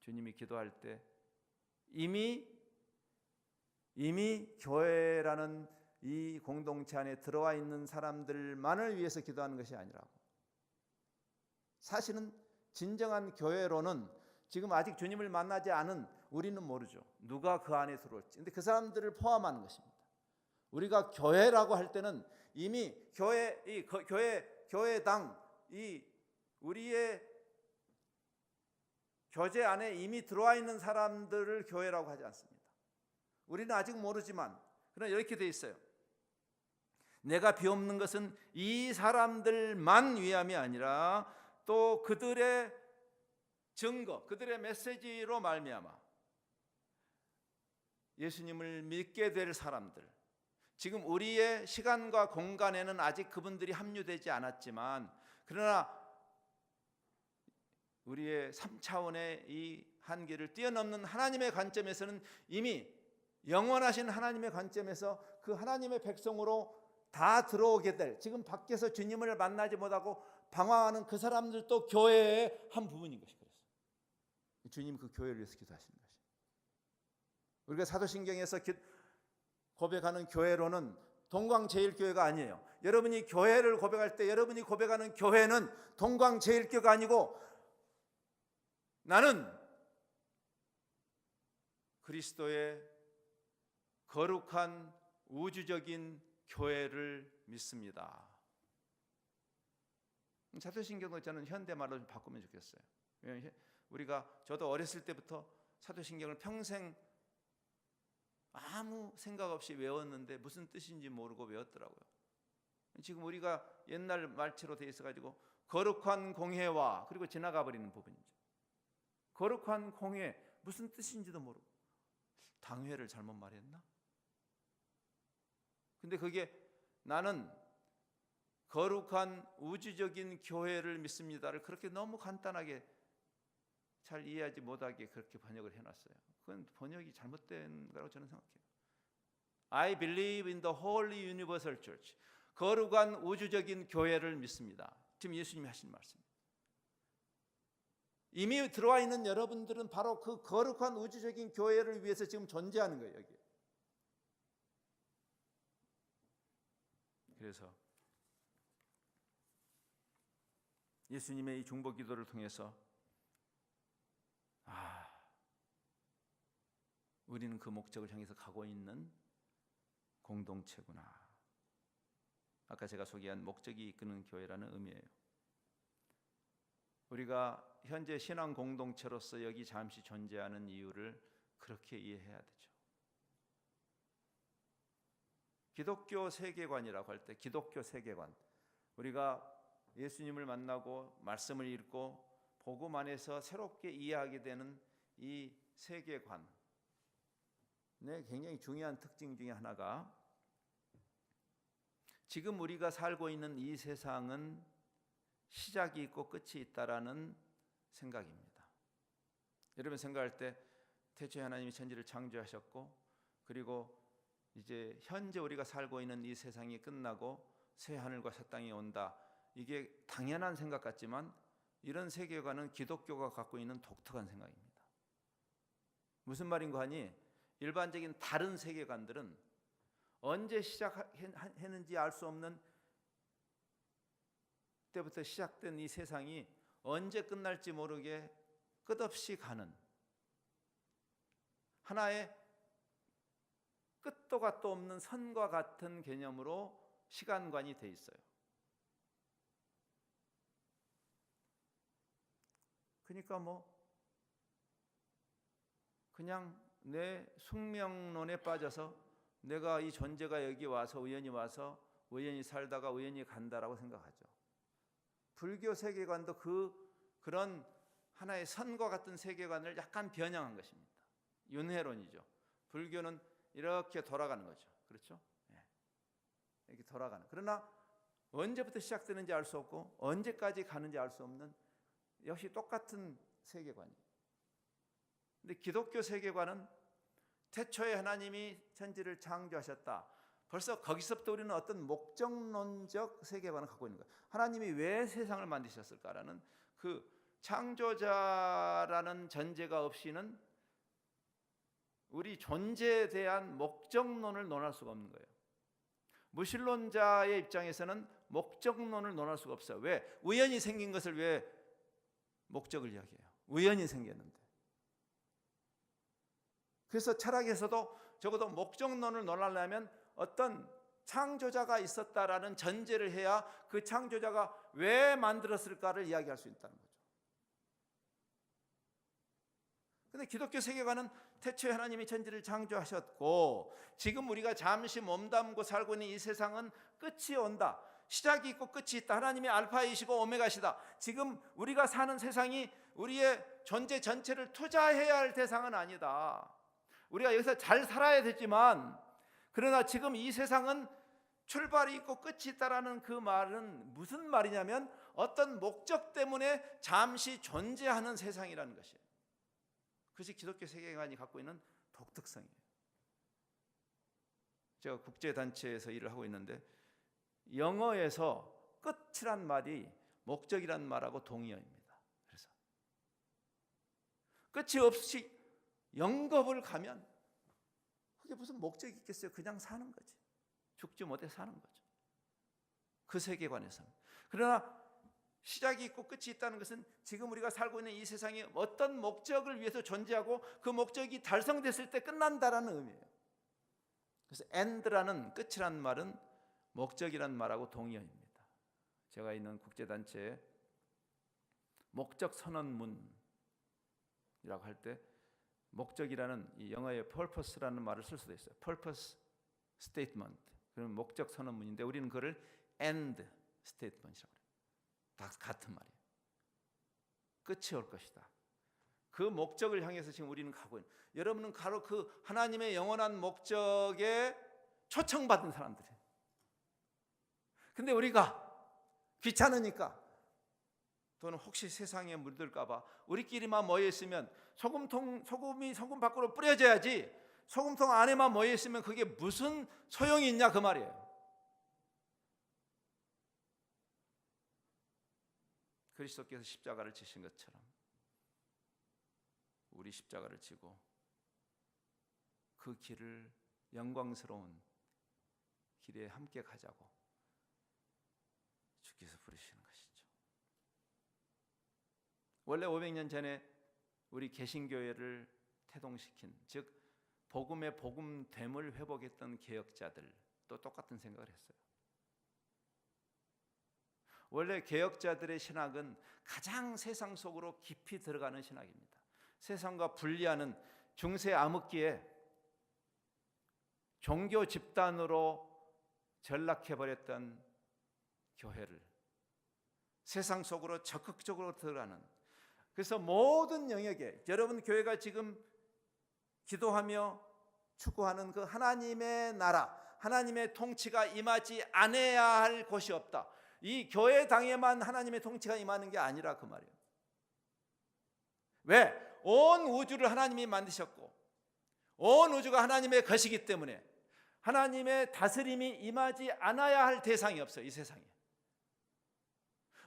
주님이 기도할 때 이미 교회라는 이 공동체 안에 들어와 있는 사람들만을 위해서 기도하는 것이 아니라고. 사실은 진정한 교회로는 지금 아직 주님을 만나지 않은 우리는 모르죠. 누가 그 안에 들어올지. 근데 그 사람들을 포함하는 것입니다. 우리가 교회라고 할 때는 이미 교회당 이 우리의 교제 안에 이미 들어와 있는 사람들을 교회라고 하지 않습니다. 우리는 아직 모르지만 그러나 이렇게 돼 있어요. 내가 비옵는 것은 이 사람들만 위함이 아니라 또 그들의 증거, 그들의 메시지로 말미암아 예수님을 믿게 될 사람들, 지금 우리의 시간과 공간에는 아직 그분들이 합류되지 않았지만 그러나 우리의 3차원의 이 한계를 뛰어넘는 하나님의 관점에서는 이미 영원하신 하나님의 관점에서 그 하나님의 백성으로 다 들어오게 될, 지금 밖에서 주님을 만나지 못하고 방황하는 그 사람들도 교회의 한 부분인 것이 그래서 주님 그 교회를 위해서 기도하시는 것이. 우리가 사도신경에서 고백하는 교회로는 동광제일교회가 아니에요. 여러분이 교회를 고백할 때 여러분이 고백하는 교회는 동광제일교회가 아니고 나는 그리스도의 거룩한 우주적인 교회를 믿습니다. 사도신경을 저는 현대말로 좀 바꾸면 좋겠어요. 저도 어렸을 때부터 사도신경을 평생 아무 생각 없이 외웠는데 무슨 뜻인지 모르고 외웠더라고요. 지금 우리가 옛날 말체로 돼 있어가지고 거룩한 공회와 그리고 지나가 버리는 부분이죠. 거룩한 공회 무슨 뜻인지도 모르고 당회를 잘못 말했나? 근데 그게 나는 거룩한 우주적인 교회를 믿습니다를 그렇게 너무 간단하게 잘 이해하지 못하게 그렇게 번역을 해놨어요. 그건 번역이 잘못된 거라고 저는 생각해요. I believe in the Holy Universal Church. 거룩한 우주적인 교회를 믿습니다. 지금 예수님이 하신 말씀. 이미 들어와 있는 여러분들은 바로 그 거룩한 우주적인 교회를 위해서 지금 존재하는 거예요. 여기. 그래서 예수님의 이 중보 기도를 통해서 우리는 그 목적을 향해서 가고 있는 공동체구나. 아까 제가 소개한 목적이 이끄는 교회라는 의미예요. 우리가 현재 신앙 공동체로서 여기 잠시 존재하는 이유를 그렇게 이해해야 되죠. 기독교 세계관이라고 할 때 기독교 세계관, 우리가 예수님을 만나고 말씀을 읽고 복음 안에서 새롭게 이해하게 되는 이 세계관의 굉장히 중요한 특징 중에 하나가 지금 우리가 살고 있는 이 세상은 시작이 있고 끝이 있다라는 생각입니다. 여러분 생각할 때 태초에 하나님이 천지를 창조하셨고 그리고 이제 현재 우리가 살고 있는 이 세상이 끝나고 새 하늘과 새 땅이 온다. 이게 당연한 생각 같지만 이런 세계관은 기독교가 갖고 있는 독특한 생각입니다. 무슨 말인가 하니 일반적인 다른 세계관들은 언제 시작했는지 알 수 없는 때부터 시작된 이 세상이 언제 끝날지 모르게 끝없이 가는 하나의 끝도 갓도 없는 선과 같은 개념으로 시간관이 돼 있어요. 그러니까 그냥 내 숙명론에 빠져서 내가 이 존재가 여기 와서 우연히 살다가 우연히 간다라고 생각하죠. 불교 세계관도 그런 하나의 선과 같은 세계관을 약간 변형한 것입니다. 윤회론이죠. 불교는 이렇게 돌아가는 거죠. 그렇죠? 이렇게 돌아가는. 그러나 언제부터 시작되는지 알 수 없고 언제까지 가는지 알 수 없는 역시 똑같은 세계관이에요. 근데 기독교 세계관은 태초에 하나님이 천지를 창조하셨다. 벌써 거기서부터 우리는 어떤 목적론적 세계관을 갖고 있는 거예요. 하나님이 왜 세상을 만드셨을까라는 그 창조자라는 전제가 없이는 우리 존재에 대한 목적론을 논할 수가 없는 거예요. 무신론자의 입장에서는 목적론을 논할 수가 없어요. 왜? 우연히 생긴 것을 왜 목적을 이야기해요? 우연히 생겼는데. 그래서 철학에서도 적어도 목적론을 논하려면 어떤 창조자가 있었다라는 전제를 해야 그 창조자가 왜 만들었을까를 이야기할 수 있다는 거죠. 근데 기독교 세계관은 태초에 하나님이 천지를 창조하셨고 지금 우리가 잠시 몸담고 살고 있는 이 세상은 끝이 온다. 시작이 있고 끝이 있다. 하나님이 알파이시고 오메가시다. 지금 우리가 사는 세상이 우리의 존재 전체를 투자해야 할 대상은 아니다. 우리가 여기서 잘 살아야 되지만 그러나 지금 이 세상은 출발이 있고 끝이 있다라는 그 말은 무슨 말이냐면 어떤 목적 때문에 잠시 존재하는 세상이라는 것이에요. 그것이 기독교 세계관이 갖고 있는 독특성이에요. 제가 국제단체에서 일을 하고 있는데 영어에서 끝이란 말이 목적이란 말하고 동의어입니다. 그래서 끝이 없이 영겁을 가면 그게 무슨 목적이 있겠어요? 그냥 사는 거지. 죽지 못해 사는 거죠. 그 세계관에서는. 그러나 시작이 있고 끝이 있다는 것은 지금 우리가 살고 있는 이 세상이 어떤 목적을 위해서 존재하고 그 목적이 달성됐을 때 끝난다라는 의미예요. 그래서 end라는 끝이라는 말은 목적이라는 말하고 동의어입니다. 제가 있는 국제단체에 목적 선언문이라고 할 때 목적이라는 이 영어의 purpose라는 말을 쓸 수도 있어요. purpose statement. 그러면 목적 선언문인데 우리는 그걸 end statement이라고 해요. 다 같은 말이에요. 끝이 올 것이다. 그 목적을 향해서 지금 우리는 가고 있는. 여러분은 바로 그 하나님의 영원한 목적에 초청받은 사람들이에요. 근데 우리가 귀찮으니까 또는 혹시 세상에 물들까 봐 우리끼리만 모여 있으면 소금이 소금 밖으로 뿌려져야지 소금통 안에만 모여 있으면 그게 무슨 소용이 있냐 그 말이에요. 그리스도께서 십자가를 지신 것처럼 우리 십자가를 지고 그 길을 영광스러운 길에 함께 가자고 주께서 부르시는 것이죠. 원래 500년 전에 우리 개신교회를 태동시킨 즉 복음의 복음됨을 회복했던 개혁자들도 똑같은 생각을 했어요. 원래 개혁자들의 신학은 가장 세상 속으로 깊이 들어가는 신학입니다. 세상과 분리하는 중세 암흑기에 종교 집단으로 전락해버렸던 교회를 세상 속으로 적극적으로 들어가는, 그래서 모든 영역에 여러분 교회가 지금 기도하며 추구하는 그 하나님의 나라, 하나님의 통치가 임하지 않아야 할 곳이 없다. 이 교회당에만 하나님의 통치가 임하는 게 아니라 그 말이에요. 왜? 온 우주를 하나님이 만드셨고 온 우주가 하나님의 것이기 때문에 하나님의 다스림이 임하지 않아야 할 대상이 없어요. 이 세상에.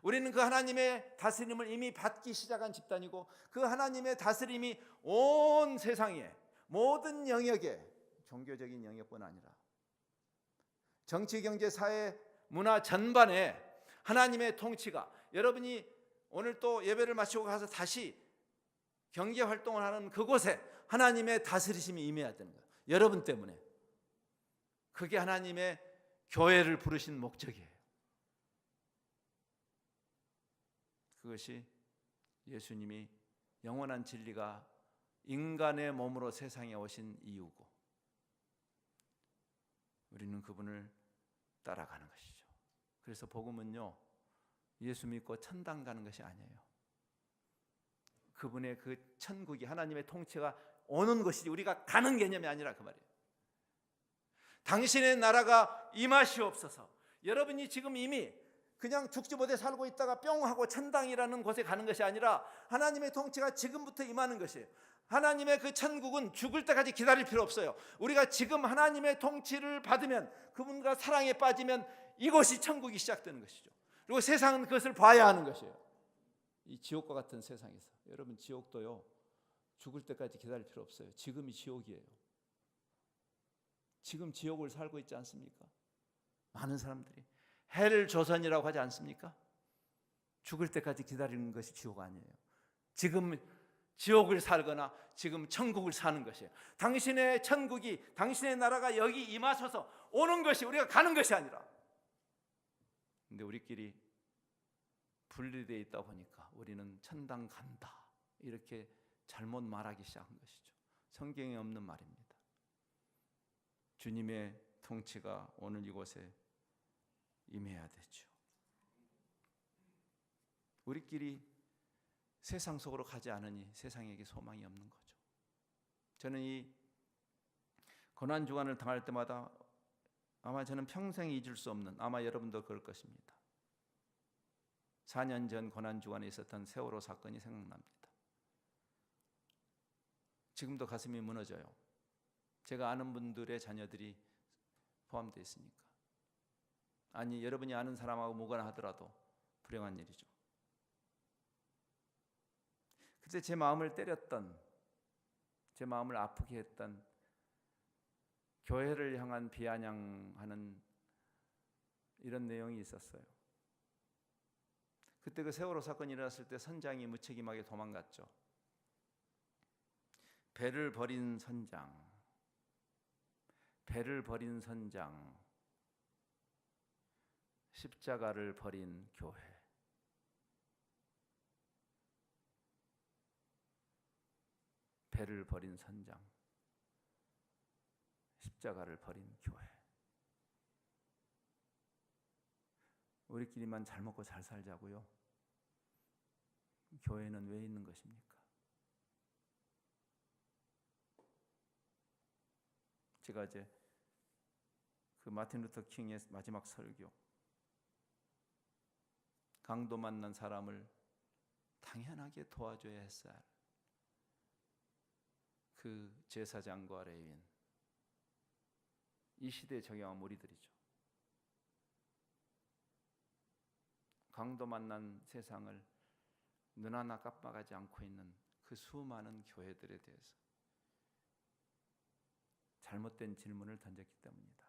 우리는 그 하나님의 다스림을 이미 받기 시작한 집단이고 그 하나님의 다스림이 온 세상에 모든 영역에, 종교적인 영역뿐 아니라 정치, 경제, 사회, 문화 전반에 하나님의 통치가, 여러분이 오늘 또 예배를 마치고 가서 다시 경제 활동을 하는 그곳에 하나님의 다스리심이 임해야 되는 거예요. 여러분 때문에. 그게 하나님의 교회를 부르신 목적이에요. 그것이 예수님이 영원한 진리가 인간의 몸으로 세상에 오신 이유고 우리는 그분을 따라가는 것이죠. 그래서 복음은요, 예수 믿고 천당 가는 것이 아니에요. 그분의 그 천국이 하나님의 통치가 오는 것이지 우리가 가는 개념이 아니라 그 말이에요. 당신의 나라가 임하시옵소서. 여러분이 지금 이미 그냥 죽지 못해 살고 있다가 뿅 하고 천당이라는 곳에 가는 것이 아니라 하나님의 통치가 지금부터 임하는 것이에요. 하나님의 그 천국은 죽을 때까지 기다릴 필요 없어요. 우리가 지금 하나님의 통치를 받으면, 그분과 사랑에 빠지면 이곳이 천국이 시작되는 것이죠. 그리고 세상은 그것을 봐야 하는 것이에요. 이 지옥과 같은 세상에서 여러분, 지옥도요 죽을 때까지 기다릴 필요 없어요. 지금이 지옥이에요. 지금 지옥을 살고 있지 않습니까? 많은 사람들이 헬 조선이라고 하지 않습니까? 죽을 때까지 기다리는 것이 지옥 아니에요. 지금 지옥을 살거나 지금 천국을 사는 것이에요. 당신의 천국이, 당신의 나라가 여기 임하셔서 오는 것이, 우리가 가는 것이 아니라. 근데 우리끼리 분리되어 있다 보니까 우리는 천당 간다 이렇게 잘못 말하기 시작한 것이죠. 성경에 없는 말입니다. 주님의 통치가 오늘 이곳에 임해야 되죠. 우리끼리 세상 속으로 가지 않으니 세상에게 소망이 없는 거죠. 저는 이 고난주간을 당할 때마다 아마 저는 평생 잊을 수 없는, 아마 여러분도 그럴 것입니다. 4년 전 고난주간에 있었던 세월호 사건이 생각납니다. 지금도 가슴이 무너져요. 제가 아는 분들의 자녀들이 포함되어 있으니까. 아니, 여러분이 아는 사람하고 무관하더라도 불행한 일이죠. 그때 제 마음을 때렸던, 제 마음을 아프게 했던, 교회를 향한 비아냥하는 이런 내용이 있었어요. 그때 그 세월호 사건이 일어났을 때 선장이 무책임하게 도망갔죠. 배를 버린 선장, 배를 버린 선장, 십자가를 버린 교회. 배를 버린 선장, 십자가를 버린 교회. 우리끼리만 잘 먹고 잘 살자고요? 교회는 왜 있는 것입니까? 제가 이제 그 마틴 루터 킹의 마지막 설교, 강도 만난 사람을 당연하게 도와줘야 했어야 할 그 제사장과 레위인, 이 시대에 적용한 우리들이죠. 강도 만난 세상을 눈 하나 깜빡하지 않고 있는 그 수많은 교회들에 대해서 잘못된 질문을 던졌기 때문이다.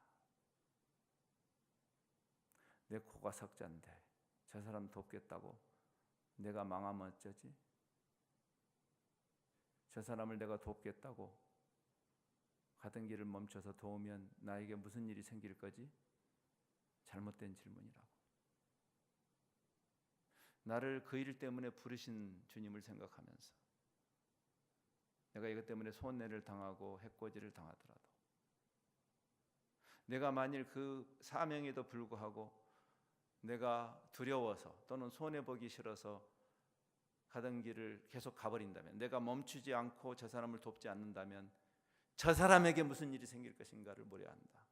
내 코가 석자인데 저 사람 돕겠다고 내가 망하면 어쩌지? 저 사람을 내가 돕겠다고 가던 길을 멈춰서 도우면 나에게 무슨 일이 생길 거지? 잘못된 질문이라고. 나를 그 일 때문에 부르신 주님을 생각하면서 내가 이것 때문에 손해를 당하고 해코지를 당하더라도, 내가 만일 그 사명에도 불구하고 내가 두려워서 또는 손해보기 싫어서 가던 길을 계속 가버린다면, 내가 멈추지 않고 저 사람을 돕지 않는다면 저 사람에게 무슨 일이 생길 것인가를 고려한다.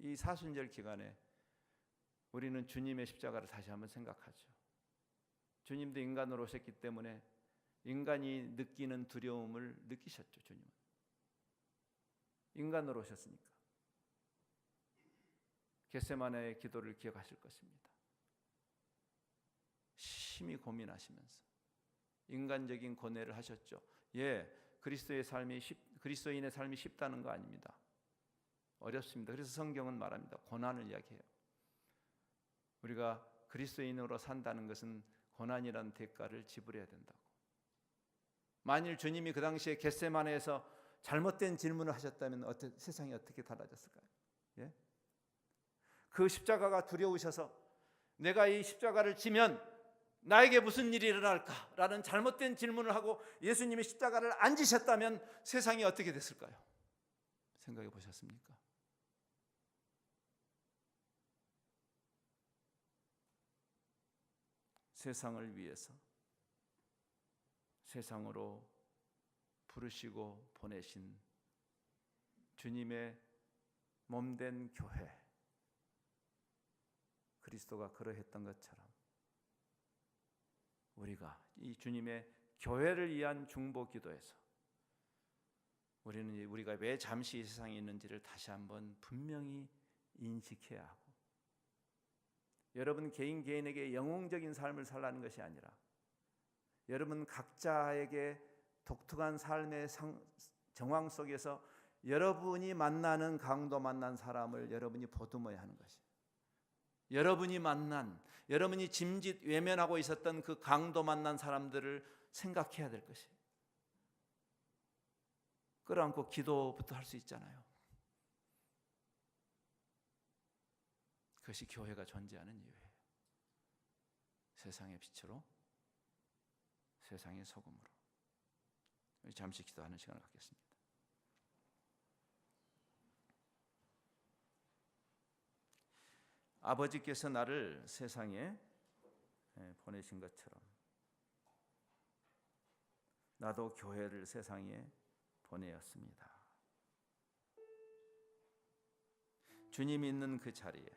이 사순절 기간에 우리는 주님의 십자가를 다시 한번 생각하죠. 주님도 인간으로 오셨기 때문에 인간이 느끼는 두려움을 느끼셨죠. 주님은 인간으로 오셨으니까 겟세마네의 기도를 기억하실 것입니다. 심히 고민하시면서 인간적인 고뇌를 하셨죠. 예, 그리스도인의 삶이 쉽다는 거 아닙니다. 어렵습니다. 그래서 성경은 말합니다. 고난을 이야기해요. 우리가 그리스도인으로 산다는 것은 고난이라는 대가를 지불해야 된다고. 만일 주님이 그 당시에 겟세마네에서 잘못된 질문을 하셨다면 세상이 어떻게 달라졌을까요? 예? 그 십자가가 두려우셔서 내가 이 십자가를 지면 나에게 무슨 일이 일어날까라는 잘못된 질문을 하고 예수님이 십자가를 안 지셨다면 세상이 어떻게 됐을까요? 생각해 보셨습니까? 세상을 위해서 세상으로 부르시고 보내신 주님의 몸된 교회, 그리스도가 그러했던 것처럼 우리가 이 주님의 교회를 위한 중보 기도에서 우리는 우리가 왜 잠시 이 세상에 있는지를 다시 한번 분명히 인식해야 하고, 여러분 개인에게 영웅적인 삶을 살라는 것이 아니라 여러분 각자에게 독특한 삶의 정황 속에서 여러분이 만나는 강도 만난 사람을 여러분이 보듬어야 하는 것이, 여러분이 짐짓 외면하고 있었던 그 강도 만난 사람들을 생각해야 될 것이, 끌어안고 기도부터 할 수 있잖아요. 그것이 교회가 존재하는 이유예요. 세상의 빛으로, 세상의 소금으로. 우리 잠시 기도하는 시간을 갖겠습니다. 아버지께서 나를 세상에 보내신 것처럼 나도 교회를 세상에 보내었습니다. 주님이 있는 그 자리에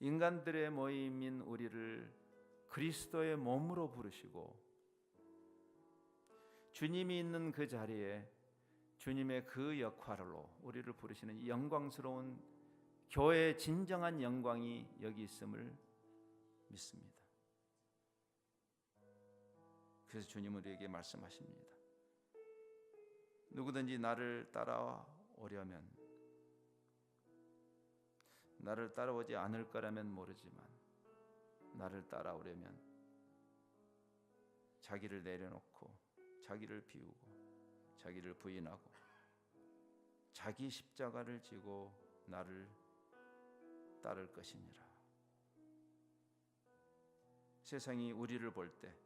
인간들의 모임인 우리를 그리스도의 몸으로 부르시고, 주님이 있는 그 자리에 주님의 그 역할로 우리를 부르시는 이 영광스러운 교회의 진정한 영광이 여기 있음을 믿습니다. 그래서 주님은 우리에게 말씀하십니다. 누구든지 나를 따라오려면, 나를 따라오지 않을 거라면 모르지만 나를 따라오려면 자기를 내려놓고 자기를 비우고 자기를 부인하고 자기 십자가를 지고 나를 따를 것이니라. 세상이 우리를 볼 때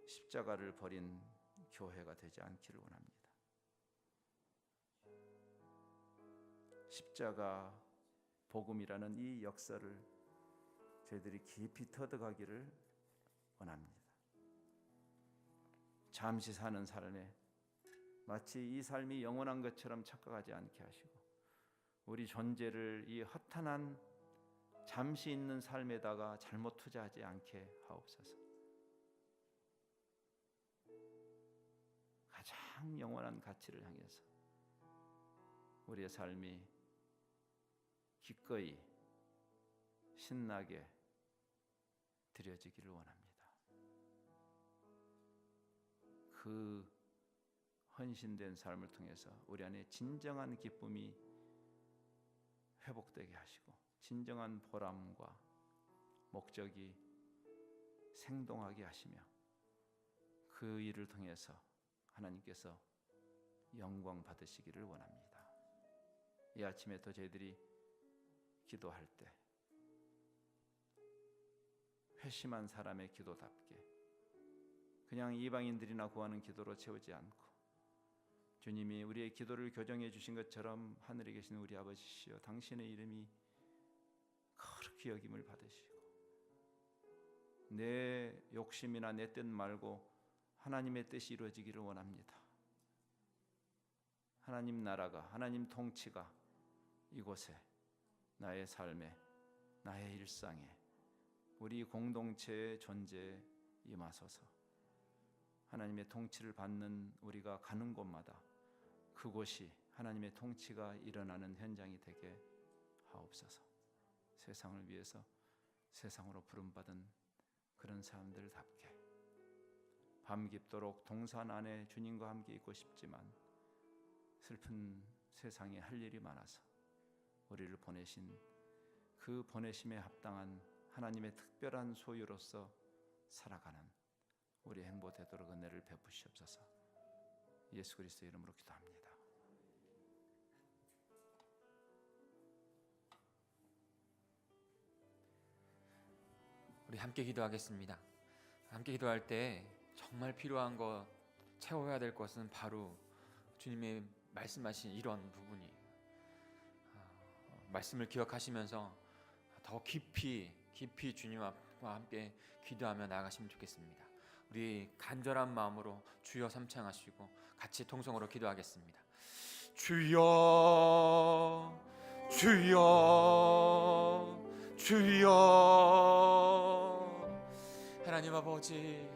십자가를 버린 교회가 되지 않기를 원합니다. 십자가 복음이라는 이 역사를 저희들이 깊이 터득하기를 원합니다. 잠시 사는 삶에 마치 이 삶이 영원한 것처럼 착각하지 않게 하시고, 우리 존재를 이 허탄한 잠시 있는 삶에다가 잘못 투자하지 않게 하옵소서. 가장 영원한 가치를 향해서 우리의 삶이 기꺼이 신나게 드려지기를 원합니다. 그 헌신된 삶을 통해서 우리 안에 진정한 기쁨이 회복되게 하시고, 진정한 보람과 목적이 생동하게 하시며, 그 일을 통해서 하나님께서 영광 받으시기를 원합니다. 이 아침에 또 저희들이 기도할 때 회심한 사람의 기도답게 그냥 이방인들이나 구하는 기도로 채우지 않고, 주님이 우리의 기도를 교정해 주신 것처럼 하늘에 계신 우리 아버지시여, 당신의 이름이 거룩히 여김을 받으시고 내 욕심이나 내 뜻 말고 하나님의 뜻이 이루어지기를 원합니다. 하나님 나라가, 하나님 통치가 이곳에, 나의 삶에, 나의 일상에, 우리 공동체의 존재에 임하소서. 하나님의 통치를 받는 우리가 가는 곳마다 그곳이 하나님의 통치가 일어나는 현장이 되게 하옵소서. 세상을 위해서 세상으로 부름받은 그런 사람들답게 밤 깊도록 동산 안에 주님과 함께 있고 싶지만 슬픈 세상에 할 일이 많아서 우리를 보내신 그 보내심에 합당한 하나님의 특별한 소유로서 살아가는 우리 행보 되도록 은혜를 베푸시옵소서. 예수 그리스도의 이름으로 기도합니다. 우리 함께 기도하겠습니다. 함께 기도할 때 정말 필요한 것, 채워야 될 것은 바로 주님의 말씀하신 이런 부분이에요. 말씀을 기억하시면서 더 깊이 깊이 주님 앞과 함께 기도하며 나아가시면 좋겠습니다. 우리 간절한 마음으로 주여 삼창하시고 같이 통성으로 기도하겠습니다. 주여 주여 주여. 하나님 아버지